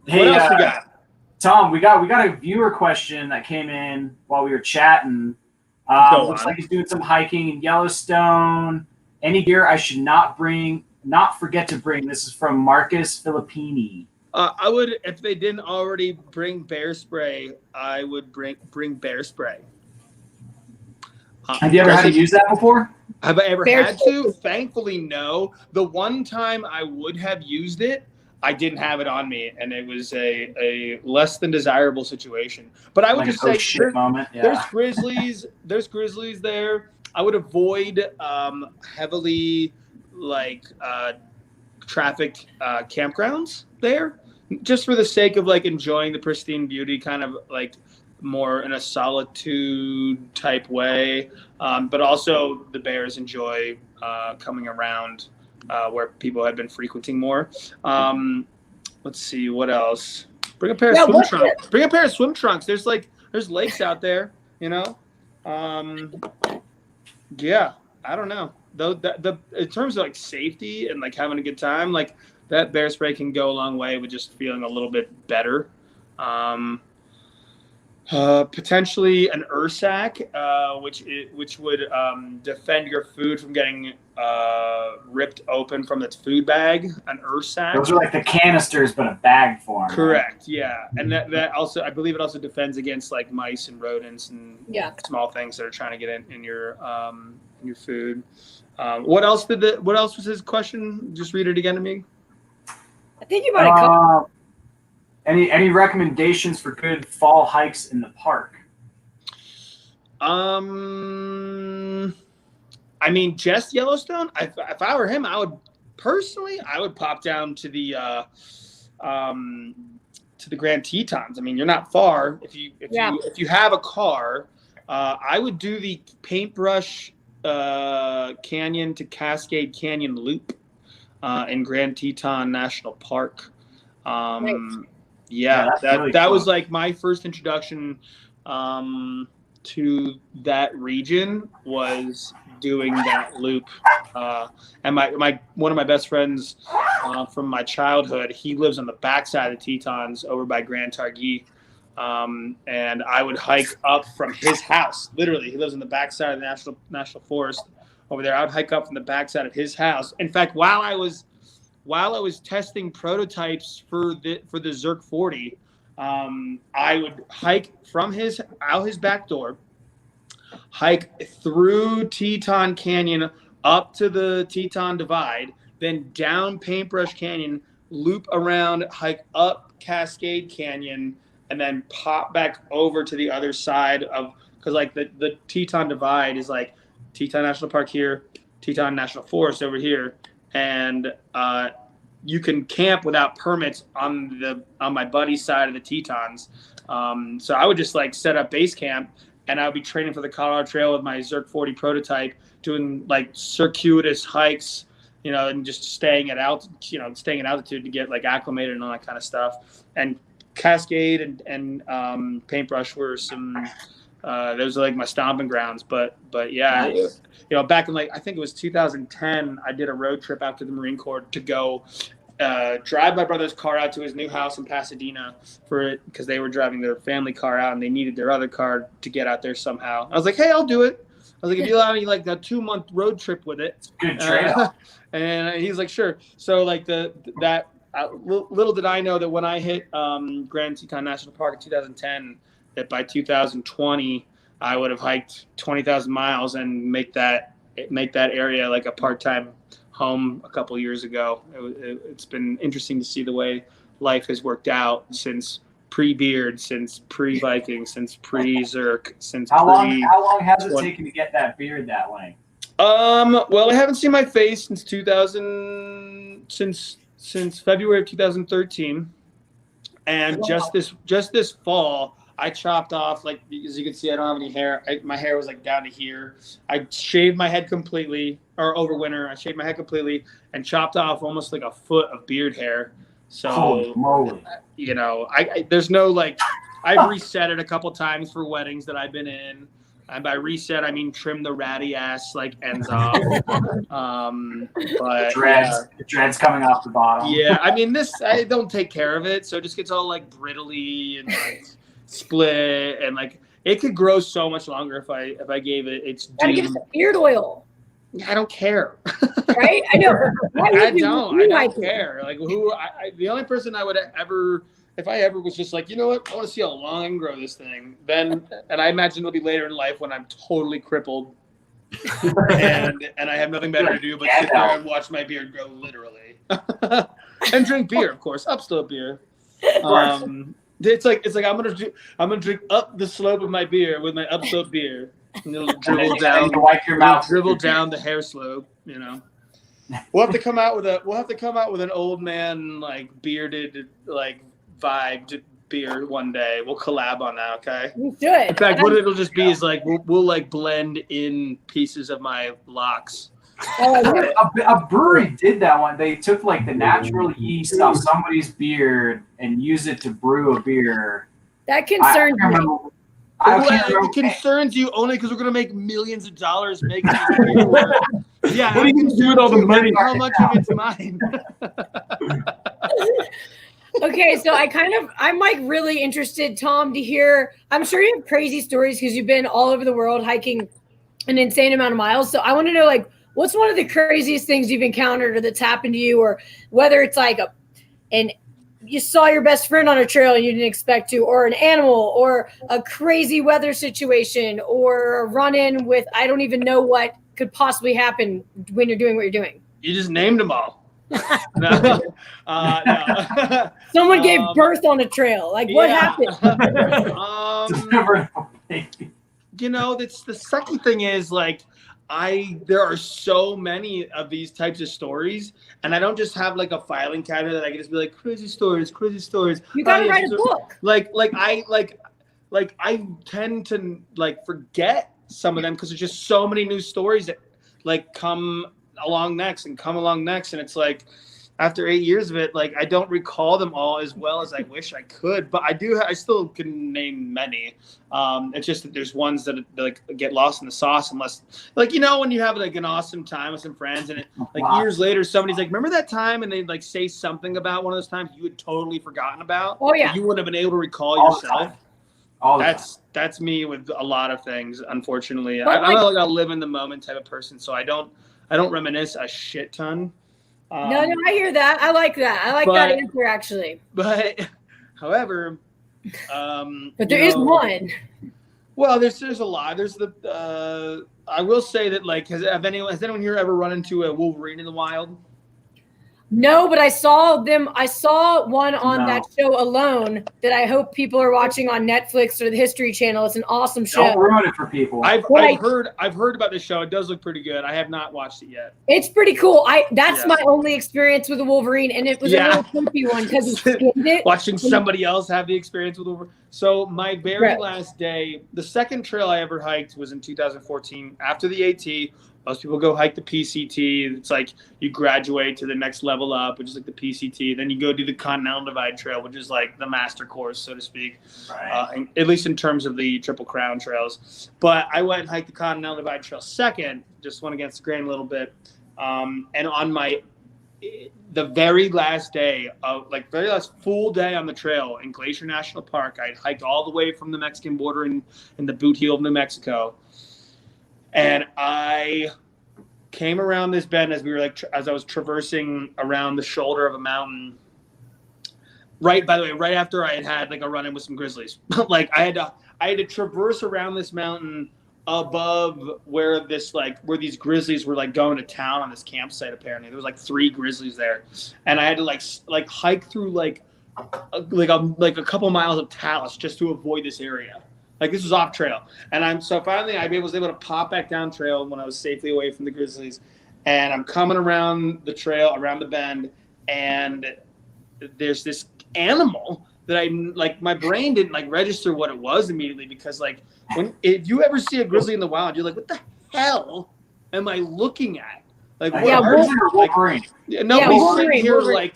What else we got? Tom, we got a viewer question that came in while we were chatting. Looks like he's doing some hiking in Yellowstone. Any gear I should not forget to bring. This is from Marcus Filippini. I would, if they didn't already bring bear spray, I would bring bear spray. Have you ever had to use that before? Have I ever Bear had to? Thankfully, no. The one time I would have used it, I didn't have it on me, and it was a less than desirable situation. But I would Like just say shit moment. Yeah. there's grizzlies there. I would avoid heavily like trafficked campgrounds there, just for the sake of like enjoying the pristine beauty, kind of like more in a solitude type way. But also the bears enjoy coming around where people have been frequenting more. Let's see, what else? Bring a pair of swim trunks. Bring a pair of swim trunks. There's lakes out there, you know. Yeah, I don't know. Though in terms of like safety and like having a good time, like that bear spray can go a long way with just feeling a little bit better. Potentially an Ursac, which would defend your food from getting ripped open from its food bag. An Ursac. Those are like the canisters, but a bag form. Correct. Right? Yeah, and that also, I believe it also defends against like mice and rodents and small things that are trying to get in your food. What else was his question? Just read it again to me. I think you might have come. Any recommendations for good fall hikes in the park? I mean, just Yellowstone. If I were him, I would pop down to the Grand Tetons. I mean, you're not far. If you have a car, I would do the Paintbrush Canyon to Cascade Canyon loop in Grand Teton National Park. Nice. Yeah, that really cool. was like my first introduction to that region, was doing that loop. And one of my best friends from my childhood, he lives on the backside of the Tetons over by Grand Targhee. And I would hike up from his house. Literally, he lives on the backside of the national forest over there. I would hike up from the backside of his house. In fact, while I was testing prototypes for the Zerk 40, I would hike from out his back door, hike through Teton Canyon up to the Teton Divide, then down Paintbrush Canyon, loop around, hike up Cascade Canyon, and then pop back over to the other side of, because like the Teton Divide is like Teton National Park here, Teton National Forest over here, and you can camp without permits on my buddy's side of the Tetons. So I would just like set up base camp, and I would be training for the Colorado Trail with my Zerk 40 prototype, doing like circuitous hikes, and just staying at altitude to get like acclimated and all that kind of stuff. And Cascade and Paintbrush were some. Those are like my stomping grounds, but yeah, Nice. Back in I think it was 2010, I did a road trip out to the Marine Corps to go drive my brother's car out to his new house in Pasadena because they were driving their family car out and they needed their other car to get out there somehow. I was like, hey, I'll do it. I was like, if you allow me like a 2-month road trip with it, Good trail. and he's like, sure. So like little did I know that when I hit Grand Teton National Park in 2010, that by 2020 I would have hiked 20,000 miles and make that area like a part-time home a couple years ago. It's been interesting to see the way life has worked out since pre-beard, since pre-Viking, since pre-Zerk, since How long has it taken to get that beard that length? Well, I haven't seen my face since since February of 2013, and just this fall I chopped off, like, as you can see, I don't have any hair. My hair was like down to here. I shaved my head completely, or over winter, I shaved my head completely and chopped off almost like a foot of beard hair. So, Holy moly. There's no like, I've reset it a couple times for weddings that I've been in. And by reset, I mean trim the ratty ass like ends off. But The dreads coming off the bottom. Yeah, I mean I don't take care of it, so it just gets all like brittly and like split, and like it could grow so much longer if I gave it its due. Gotta give it some beard oil. I don't care. Right? I know. I don't care. Like the only person I would ever, if I ever was just like, you know what, I want to see how long I can grow this thing, then, and I imagine it'll be later in life when I'm totally crippled and I have nothing better to do but sit there and watch my beard grow literally. And drink beer, of course, Upslope beer. It's like I'm gonna drink up the slope of my beer with my Upslope beer. And it'll dribble down. Wipe your mouth. Dribble down the hair slope. We'll have to come out with an old man like bearded like vibed beer one day. We'll collab on that. Okay. You should. In fact, what it'll just be is like we'll like blend in pieces of my locks. A brewery did that one. They took like the natural yeast off somebody's beard and used it to brew a beer. That concerns me. It concerns you only because we're going to make millions of dollars making this beer work. Yeah, what are you going to do with all the money? How much of it's mine? Okay, so I'm like really interested, Tom, to hear. I'm sure you have crazy stories because you've been all over the world hiking an insane amount of miles. So I want to know, like, what's one of the craziest things you've encountered or that's happened to you, or whether it's like you saw your best friend on a trail and you didn't expect to, or an animal, or a crazy weather situation, or a run-in with I don't even know what could possibly happen when you're doing what you're doing. You just named them all. No. Someone gave birth on a trail. Like, what happened? That's the second thing is like, there are so many of these types of stories, and I don't just have like a filing cabinet that I can just be like crazy stories. You gotta write a book. I tend to like forget some of them because there's just so many new stories that like come along next, and it's like after 8 years of it, like I don't recall them all as well as I wish I could, but I still can name many. It's just that there's ones that like get lost in the sauce unless, like, when you have like an awesome time with some friends and years later somebody's like, remember that time, and they like say something about one of those times you had totally forgotten about. Oh yeah, you wouldn't have been able to recall yourself. That's me with a lot of things, unfortunately. I'm like a live in the moment type of person, so I don't reminisce a shit ton. No, I hear that. I like that. I like that answer, actually. But, however, but there is one. Well, there's a lot. There's I will say that, like, has anyone here ever run into a wolverine in the wild? No, but I saw them. I saw one on No. that show Alone that I hope people are watching on Netflix or the History Channel. It's an awesome show. Don't ruin it for people. I've Like- heard about this show. It does look pretty good. I have not watched it yet. It's pretty cool. That's Yeah. my only experience with a Wolverine, and it was a Yeah. little creepy one because he skinned it. Watching somebody else have the experience with Wolverine. So my very Right. last day, the second trail I ever hiked was in 2014 after the AT. Most people go hike the PCT. It's like you graduate to the next level up, which is like the PCT. Then you go do the Continental Divide Trail, which is like the master course, so to speak, Right. at least in terms of the Triple Crown trails. But I went and hiked the Continental Divide Trail second, just went against the grain a little bit. And on the very last day of very last full day on the trail in Glacier National Park, I hiked all the way from the Mexican border in the boot heel of New Mexico. And I came around this bend as we were as I was traversing around the shoulder of a mountain. Right, by the way, right after I had a run-in with some grizzlies. I had to traverse around this mountain above where these grizzlies were going to town on this campsite. Apparently there was 3 grizzlies there, and I had to hike through a couple miles of talus just to avoid this area. This was off trail, and finally I was able to pop back down trail when I was safely away from the grizzlies, and I'm coming around the trail around the bend, and there's this animal that my brain didn't register what it was immediately, because if you ever see a grizzly in the wild, you're like, what the hell am I looking at? Yeah, Wolverine.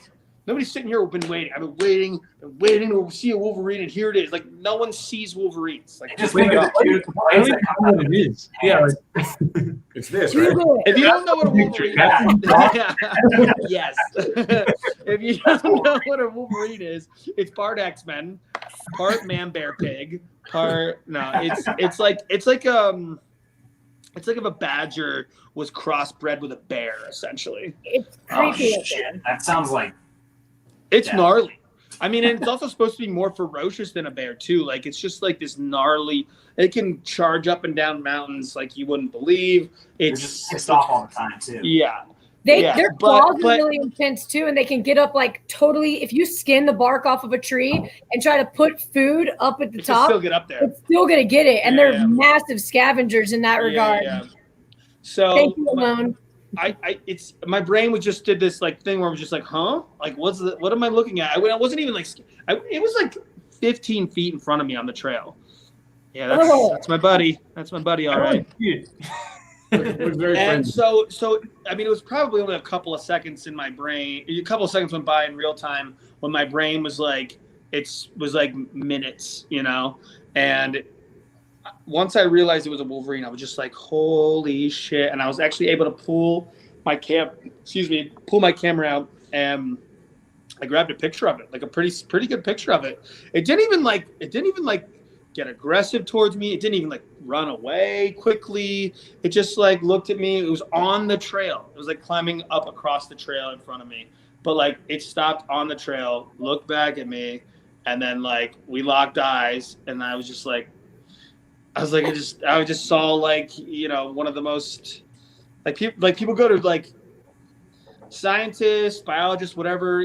Nobody's sitting here. Been waiting. I've been waiting to see a Wolverine, and here it is. No one sees Wolverines. Just think of the I don't even know what it is. Yeah, It's this, right? If you don't know what a Wolverine is, yes. If you don't know what a Wolverine is, it's part X-Men, part man bear pig, part it's like if a badger was crossbred with a bear, essentially. It's Oh, creepy. shit. That sounds like It's gnarly. I mean, and it's also supposed to be more ferocious than a bear too. It's just this gnarly. It can charge up and down mountains like you wouldn't believe. you're It's just pissed off all the time too. yeah. Their claws are but- really intense too, and they can get up totally. If you skin the bark off of a tree and try to put food up at the It can top, still get up there. it's still gonna get it. And Yeah, they're yeah. massive scavengers in that regard. Yeah. So Thank you, Alone. it's my brain was just did this thing where I was just huh? What am I looking at? I wasn't even it was 15 feet in front of me on the trail. Yeah, that's my buddy. That's my buddy. All right. It was very And friendly. so I mean, it was probably only a couple of seconds in my brain. A couple of seconds went by in real time when my brain was minutes, and once I realized it was a Wolverine, I was just holy shit. And I was actually able to pull my camera out, and I grabbed a picture of it, a pretty good picture of it. It didn't even get aggressive towards me. It didn't even run away quickly. It just looked at me. It was on the trail. It was climbing up across the trail in front of me. But it stopped on the trail, looked back at me, and then we locked eyes, and I was just I just saw one of the most people go to scientists, biologists, whatever,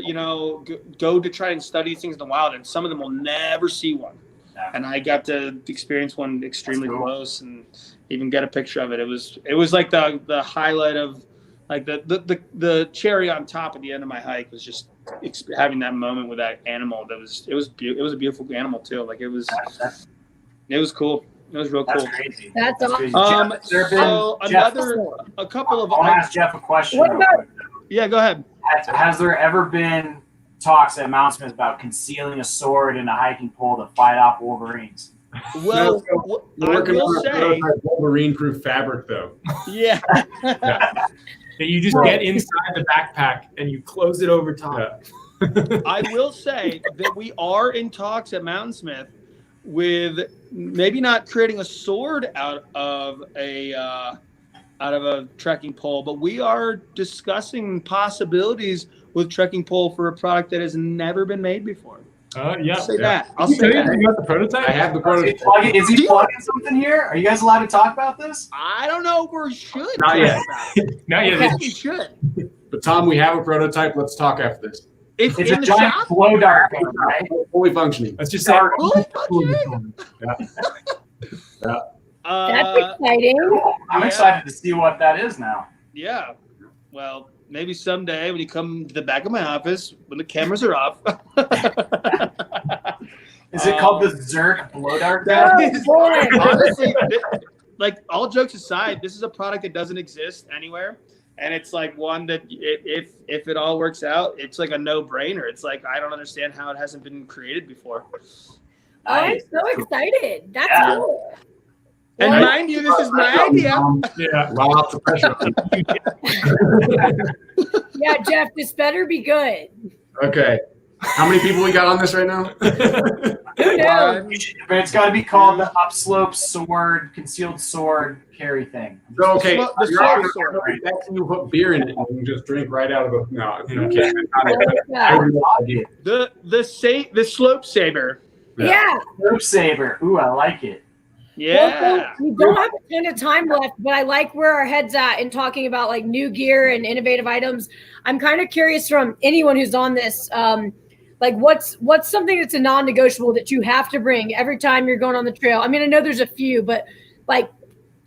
go to try and study things in the wild, and some of them will never see one. Yeah. And I got to experience one extremely cool. close and even get a picture of it. It was the highlight of the cherry on top at the end of my hike was just having that moment with that animal. It was a beautiful animal too. It was cool. It was real That's cool. crazy. That's crazy. awesome. Jeff, there been, Jeff, a couple of I'll ask Jeff a question. What real about- quick. yeah, go ahead. Has there ever been talks at Mountainsmith about concealing a sword in a hiking pole to fight off Wolverines? Well, We're I working will on a say, prototype Wolverine-proof fabric, though. yeah. that you just get inside the backpack and you close it over top. I will say that we are in talks at Mountainsmith with maybe not creating a sword out of a trekking pole, but we are discussing possibilities with trekking pole for a product that has never been made before. Yeah. I'll say yeah. that. I'll Did you say tell you that. about the prototype? I have the Is prototype. he plugging something here? Are you guys allowed to talk about this? I don't know if we should. Not yet. Not I yet. think we should. But Tom, we have a prototype. Let's talk after this. It's It's in a the giant shop. blow dart gun, right? Fully functioning. Let's just say That's exciting. I'm excited to see what that is now. Yeah. Well, maybe someday when you come to the back of my office when the cameras are off. Is it called the Zerk blow dart That gun? is- boy. honestly, like all jokes aside, this is a product that doesn't exist anywhere, and it's like one that if it all works out, it's like a no-brainer. It's like I don't understand how it hasn't been created before. I'm so excited. That's Yeah. cool. And Well, mind you, this is my idea. yeah. Lots of pressure. yeah, Jeff, this better be good. Okay. How many people we got on this right now? Who knows? But it's got to be called the Upslope sword, concealed sword carry thing. So, okay. The You're sword on sword. that's when you put beer in it and you just drink right out of the. No, you Yeah. can't. The slope saber. Yeah. Rope saber. Ooh, I like it. Yeah. We don't have a ton of time left, but I like where our head's at in talking about like new gear and innovative items. I'm kind of curious from anyone who's on this, like what's something that's a non-negotiable that you have to bring every time you're going on the trail? I mean, I know there's a few, but like,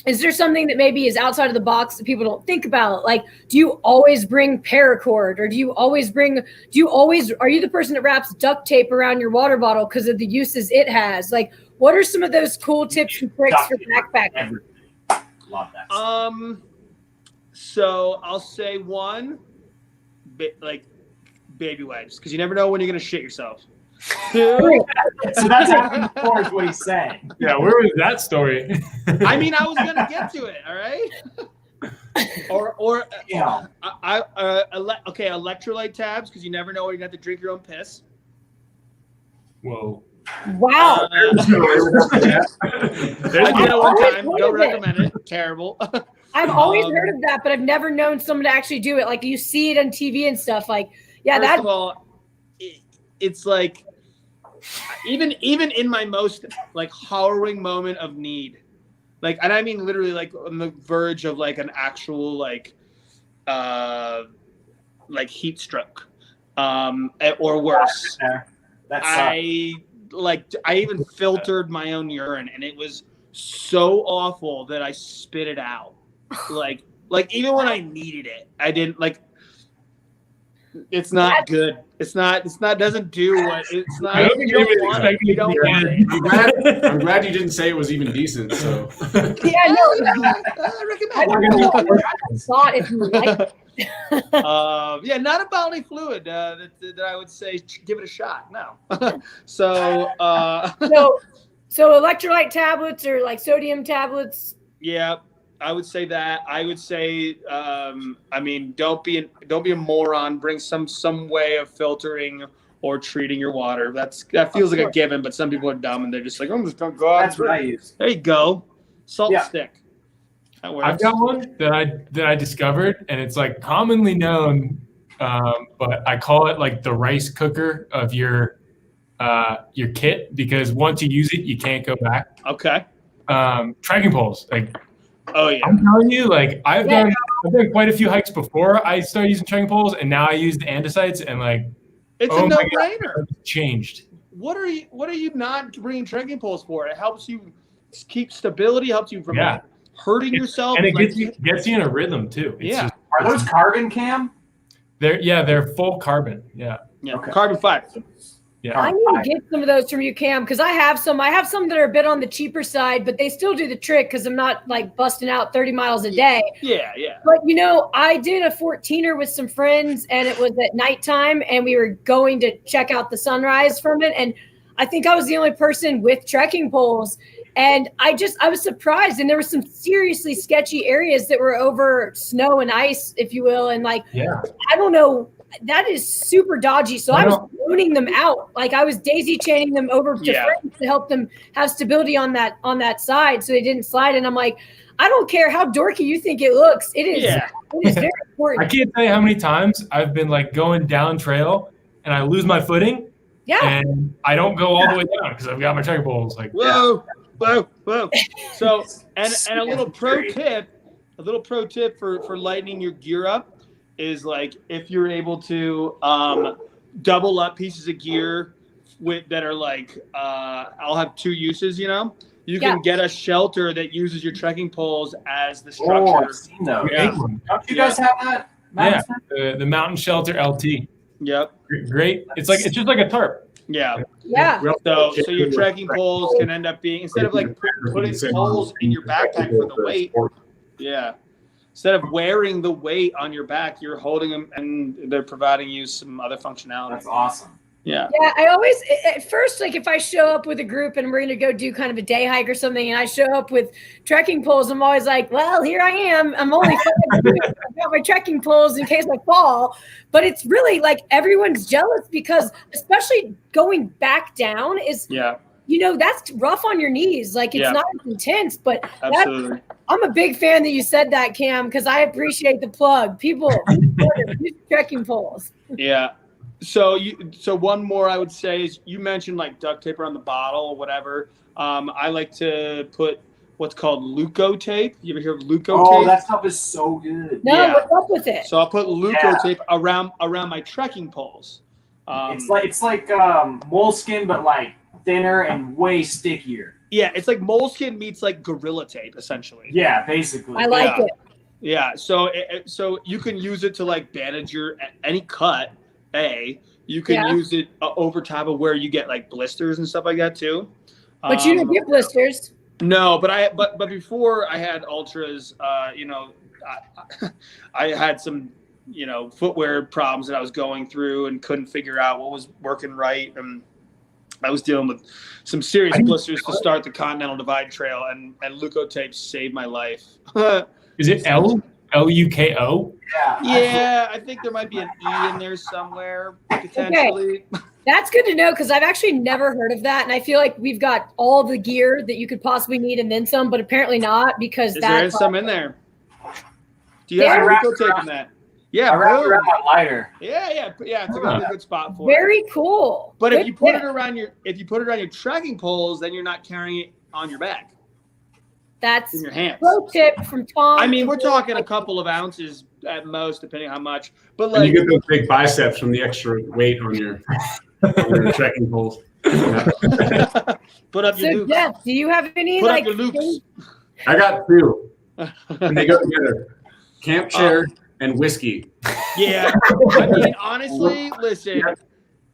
is there something that maybe is outside of the box that people don't think about? Like, do you always bring paracord, or are you the person that wraps duct tape around your water bottle because of the uses it has? Like, what are some of those cool tips and tricks for backpacking? Everything. Love that. So I'll say one, baby wipes, because you never know when you're gonna shit yourself. Two, So that's happening before is what he's saying. Yeah, where was that story? I mean, I was gonna get to it. All right. Or Yeah. electrolyte tabs, because you never know when you're gonna have to drink your own piss. Whoa. Wow. I did it one time. What Don't is it? recommend it. Terrible. I've always heard of that, but I've never known someone to actually do it. Like you see it on TV and stuff. Like, yeah, First that. of all, it's like even in my most like harrowing moment of need, like, and I mean literally like on the verge of like an actual like heat stroke, or worse. That's I even filtered my own urine, and it was so awful that I spit it out. Like even when I needed it, I didn't like. It's not good. It's not. Doesn't do what it's not. I don't You don't even want expect it. You don't want it. I'm glad you didn't say it was even decent. So. Yeah, no. I I recommend. don't know. I thought if you like it. Yeah, not a bodily fluid that I would say give it a shot. No. So So electrolyte tablets or like sodium tablets. yeah, I would say that. I would say, I mean, don't be a moron. Bring some way of filtering or treating your water. That feels like a given, but some people are dumb and they're just like, I'm just gonna go out. That's what I use. There you go, salt Yeah. stick. That works. I've got one that I discovered, and it's like commonly known, but I call it like the rice cooker of your kit, because once you use it, you can't go back. Okay. Trekking poles, like Oh yeah. I'm telling you, like I've done quite a few hikes before I started using trekking poles, and now I use the andesites, and like It's oh a my no-brainer. it's changed. What are you not bringing trekking poles for? It helps you keep stability, helps you from like, hurting yourself. And it like, gets you in a rhythm too. It's Yeah. just- Are those carbon cam? they're full carbon. Yeah. Okay. Carbon fiber. Yeah. I need to get some of those from you, Cam, because I have some that are a bit on the cheaper side, but they still do the trick because I'm not like busting out 30 miles a day. Yeah. But I did a 14er with some friends, and it was at nighttime, and we were going to check out the sunrise from it. And I think I was the only person with trekking poles. And I was surprised. And there were some seriously sketchy areas that were over snow and ice, if you will. And like, I don't know, that is super dodgy. So I was loaning them out. Like I was daisy chaining them over to friends to help them have stability on that side so they didn't slide. And I'm like, I don't care how dorky you think it looks. It is very important. I can't tell you how many times I've been like going down trail and I lose my footing. Yeah. And I don't go all the way down because I've got my trekking poles. Like, Whoa. So, and a little pro tip for lightening your gear up. is like if you're able to double up pieces of gear that are like I'll have 2 uses. You can get a shelter that uses your trekking poles as the structure. Oh, I've seen those. Yeah. Don't you guys have that? Yeah, the Mountain Shelter LT. Yep. Great. It's just like a tarp. Yeah. Yeah. So your trekking poles can end up being, instead of like putting poles in your backpack for the weight. Yeah. Instead of wearing the weight on your back, you're holding them and they're providing you some other functionality. That's awesome. Yeah. Yeah, I always, at first, like if I show up with a group and we're going to go do kind of a day hike or something, and I show up with trekking poles, I'm always like, well, here I am. I'm only I've got my trekking poles in case I fall. But it's really like everyone's jealous because especially going back down is, that's rough on your knees. Like it's not as intense, but absolutely. I'm a big fan that you said that, Cam, because I appreciate the plug. People use trekking poles. Yeah. So one more I would say is you mentioned like duct tape around the bottle or whatever. I like to put what's called Leuco tape. You ever hear of Leuco tape? Oh, that stuff is so good. No, what's up with it? So I'll put Leuco tape around my trekking poles. It's like moleskin, but like thinner and way stickier. Yeah, it's like moleskin meets like Gorilla Tape essentially. Yeah, basically. I like it. Yeah, so so you can use it to like bandage any cut. You can use it over top of where you get like blisters and stuff like that too. But you don't get blisters. No, but before I had ultras, I had some footwear problems that I was going through and couldn't figure out what was working right, and I was dealing with some serious blisters to start the Continental Divide Trail, and Leuco tape saved my life. Is it Luko? Yeah, I think there might be an E in there somewhere, potentially. Okay. That's good to know because I've actually never heard of that. And I feel like we've got all the gear that you could possibly need and then some, but apparently not because there is some in there. Do you have Leuco tape in that? Yeah, I wrap it around my lighter. Yeah. It's a really good spot for it. Very cool. But good if you put it around your trekking poles, then you're not carrying it on your back. That's in your hands. Pro tip from Tom. I mean, we're talking a couple of ounces at most, depending how much. But and like, you get those big biceps from the extra weight on your trekking poles. Put up your loops. Jeff, do you have any Put up your loops. I got 2, and they go together: camp chair and whiskey. Yeah, I mean, honestly, listen.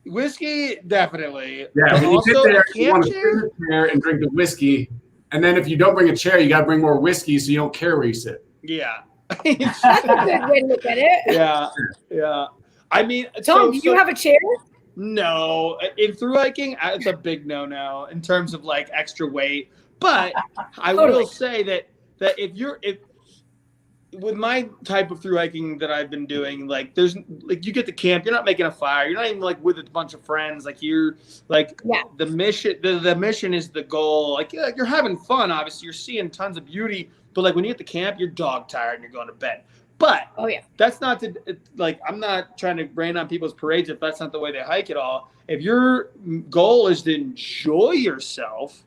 Whiskey, definitely. Yeah, but when you also sit there, a you camp want to sit chair. in the chair and drink the whiskey. And then if you don't bring a chair, you got to bring more whiskey so you don't care where you sit. Yeah. That's a good way to look at it. Yeah. I mean, Tom, do you have a chair? No. In thru hiking, it's a big no-no in terms of like extra weight. But I will say that if with my type of thru hiking that I've been doing, like there's like you get to camp, you're not making a fire, you're not even like with a bunch of friends, like you're like the mission. The mission is the goal. Like you're having fun, obviously, you're seeing tons of beauty, but like when you get to camp, you're dog tired and you're going to bed. But that's not to like I'm not trying to rain on people's parades if that's not the way they hike at all. If your goal is to enjoy yourself,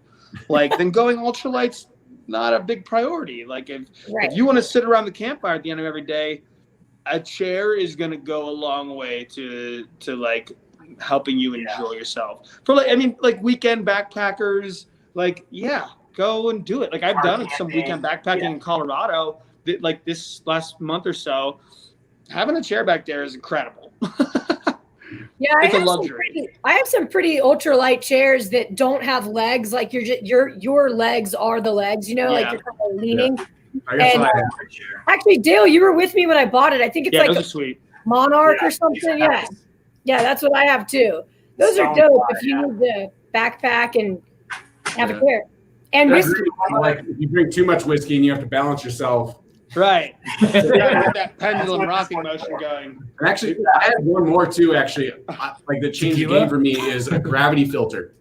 like then going ultralight's not a big priority. Like if you want to sit around the campfire at the end of every day, a chair is going to go a long way to like helping you enjoy yourself. For like, I mean, like weekend backpackers, like, go and do it. Like I've done some weekend backpacking in Colorado, like this last month or so. Having a chair back there is incredible. Yeah, it's a luxury. I have some pretty ultralight chairs that don't have legs. Like your legs are the legs, like you're kind of leaning. I guess And, I have a chair. actually, Dale, you were with me when I bought it. I think it's like those a are sweet. Monarch or something. Yeah, that's what I have too. Those are dope if you need to backpack and have a chair. And whiskey. Like if you drink too much whiskey and you have to balance yourself. Right. So you gotta get that pendulum rocking motion going. And actually, I had one more too. Actually, like the change the game for me is a gravity filter.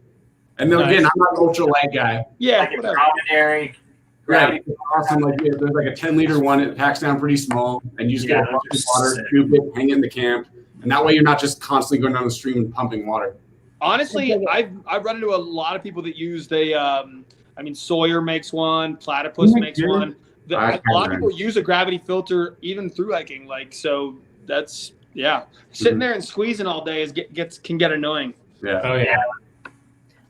And then again, I'm not an ultra light guy. Yeah, Like a ordinary Right. It's awesome. Like there's like a 10-liter one. It packs down pretty small, and you just get a bunch of water, scoop it, hang it in the camp, and that way you're not just constantly going down the stream and pumping water. Honestly, I've run into a lot of people that use Sawyer makes one, Platypus makes one. A lot of people use a gravity filter even through hiking. Like, so Sitting there and squeezing all day can get annoying. Yeah. Oh yeah.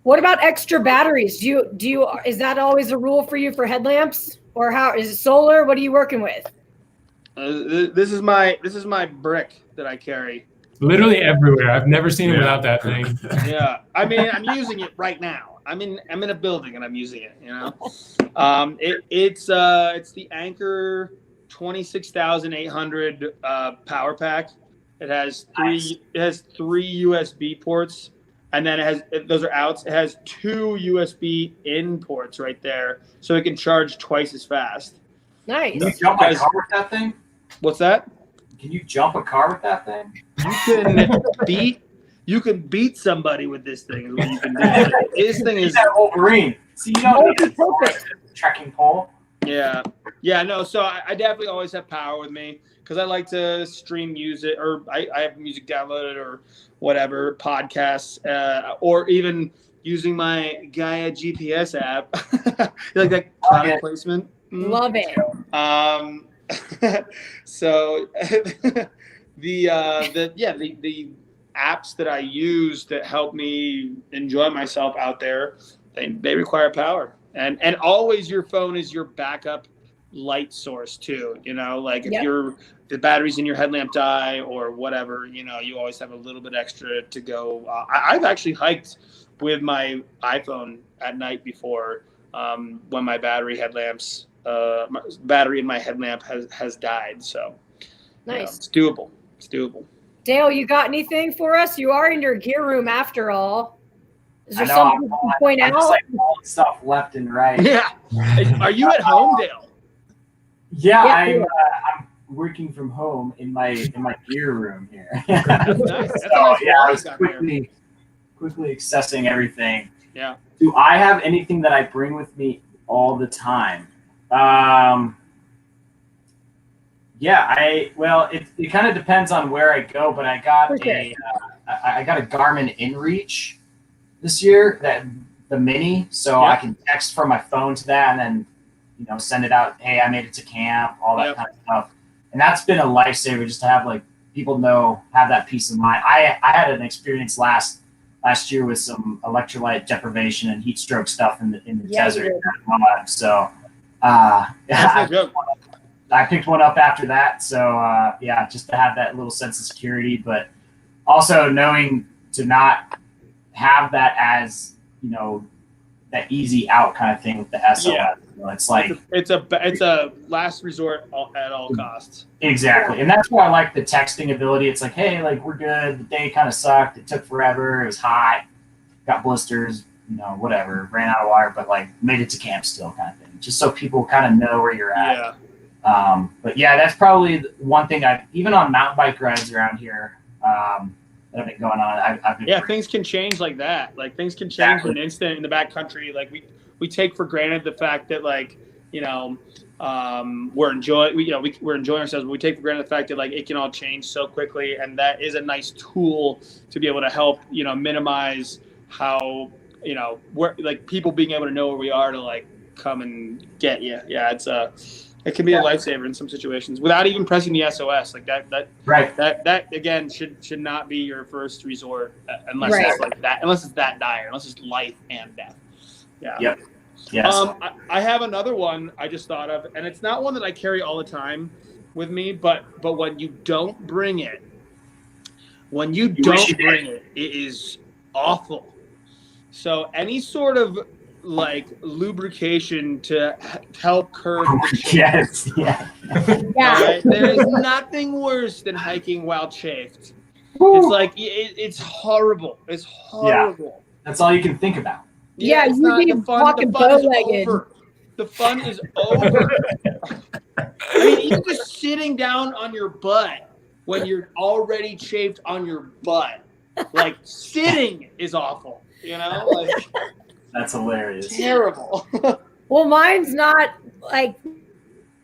What about extra batteries? Do you is that always a rule for you for headlamps, or how is it solar? What are you working with? This is my brick that I carry. Literally everywhere. I've never seen it without that thing. Yeah, I mean, I'm using it right now. I'm in a building and I'm using it. You know, it's the Anchor 26,800 power pack. It has three USB ports, and then those are outs. It has 2 USB in ports right there, so it can charge twice as fast. Nice. Can you jump a car with that thing? What's that? Can you jump a car with that thing? You can beat somebody with this thing. Is what you can do. This thing is that Wolverine. See, you don't need a trekking pole. Yeah. No. So I definitely always have power with me because I like to stream music, or I have music downloaded or whatever, podcasts, or even using my Gaia GPS app. You like that product placement? Love it. So the apps that I use that help me enjoy myself out there, they require power, and always your phone is your backup light source too. You know, like if the batteries in your headlamp die or whatever, you know, you always have a little bit extra to go. I've actually hiked with my iPhone at night before when my battery in my headlamp has died. So nice. It's doable. Dale, you got anything for us? You are in your gear room after all. Is there something you can point out? Just like all stuff left and right. Yeah. Are you at home, Dale? Yeah, I'm working from home in my gear room here. That's nice. I was quickly accessing everything. Yeah. Do I have anything that I bring with me all the time? It kind of depends on where I go, but I got I got a Garmin Inreach this year, the mini, so I can text from my phone to that and then send it out. Hey, I made it to camp, all that kind of stuff, and that's been a lifesaver just to have people have that peace of mind. I had an experience last year with some electrolyte deprivation and heat stroke stuff in the desert. So I picked one up after that. So just to have that little sense of security, but also knowing to not have that as that easy out kind of thing with the SOS. Yeah. It's like it's a last resort at all costs. Exactly, and that's why I like the texting ability. It's like, hey, we're good. The day kind of sucked. It took forever. It was hot. Got blisters. Whatever. Ran out of water, but made it to camp still, kind of thing. Just so people kind of know where you're at. Yeah. But that's probably one thing even on mountain bike rides around here that have been going on. I've been things can change like that. Things can change in an instant in the backcountry. We take for granted the fact that we're enjoying ourselves, but we take for granted the fact that it can all change so quickly, and that is a nice tool to be able to help minimize how where people being able to know where we are to come and get you. Yeah, it can be a lifesaver in some situations without even pressing the SOS. That again should not be your first resort unless it's that, unless it's that dire, unless it's life and death. Yeah. Yep. Yes. I have another one I just thought of, and it's not one that I carry all the time with me, but when you don't bring it, it is awful. So any sort of lubrication to help curb the chafe. Yes. Yeah. Right? There is nothing worse than hiking while chafed. It's horrible. It's horrible. Yeah. That's all you can think about. Yeah, you need walking bow-legged. The fun is over. I mean, even just sitting down on your butt when you're already chafed on your butt, sitting is awful. That's hilarious. Terrible. Well, mine's not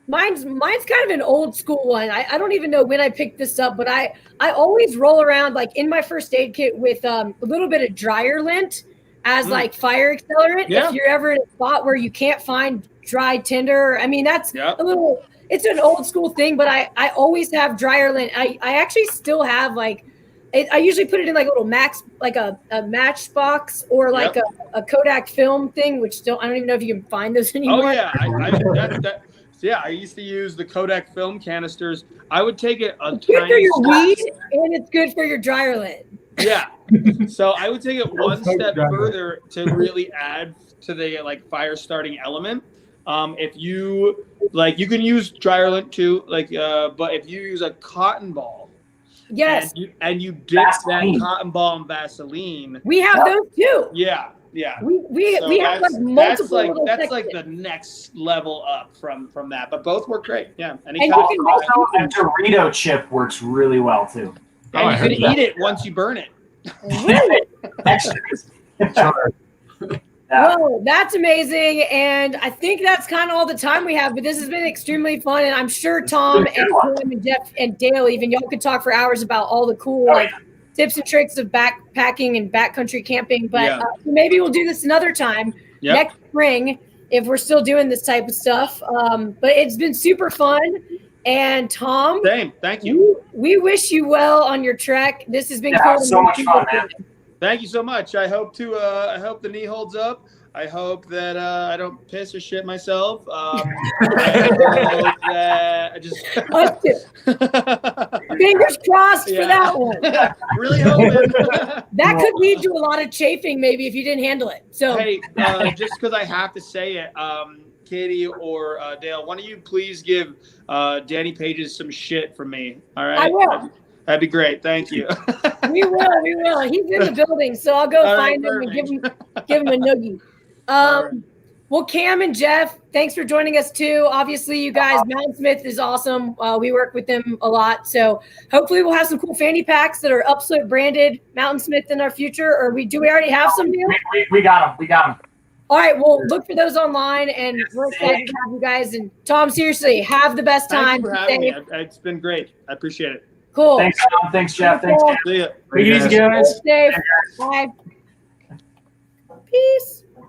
mine's kind of an old school one. I don't even know when I picked this up, but I always roll around in my first aid kit with a little bit of dryer lint, as like fire accelerant. Yeah. If you're ever in a spot where you can't find dry tinder, I mean, that's Yep. a little, it's an old school thing, but I always have dryer lint. I actually still have like, I usually put it in like a little a matchbox or like a Kodak film thing, which I don't even know if you can find those anymore. Oh yeah, I used to use the Kodak film canisters. I would take it a It's good for tiny your step. weed and it's good for your dryer lint. Yeah. So I would take it one step further to really add to the like fire starting element. If you like, you can use dryer lint too, like, but if you use a cotton ball, yes, and you dip that cotton ball in Vaseline, we have those too. Yeah. We So have like multiple. that's like the next level up from that. But both work great. Yeah. And you can Also, a Dorito chip works really well too. And you can eat it once you burn it. Whoa, that's amazing. And I think that's kind of all the time we have, but this has been extremely fun. And I'm sure Tom and Tim and Jeff and Dale, even y'all could talk for hours about all the cool like tips and tricks of backpacking and backcountry camping. But maybe we'll do this another time next spring if we're still doing this type of stuff. But it's been super fun. And Tom, thank you. We wish you well on your trek. This has been cool. cool. So much fun, man. Thank you so much. I hope the knee holds up. I hope that I don't piss or shit myself. I hope that I just fingers crossed for that one. Really hoping. That could lead to a lot of chafing, maybe if you didn't handle it. So hey, just because I have to say it, Katie or Dale, why don't you please give Danny Pages some shit from me? All right, I will. That'd be great. Thank you. We will. He's in the building, so I'll go find him and give him a noogie. Well, Cam and Jeff, thanks for joining us too. Obviously, you guys, Mountainsmith is awesome. We work with them a lot, so hopefully we'll have some cool fanny packs that are Upslope branded Mountainsmith in our future. Or we already have some deals? We got them. All right, well, look for those online, and we're excited to have you guys. And Tom, seriously, have the best time. Thank you for having me. It's been great. I appreciate it. Cool. Thanks, Tom. Thanks, Jeff. Thanks. See ya. Take it easy, guys. Stay safe. Bye. Peace.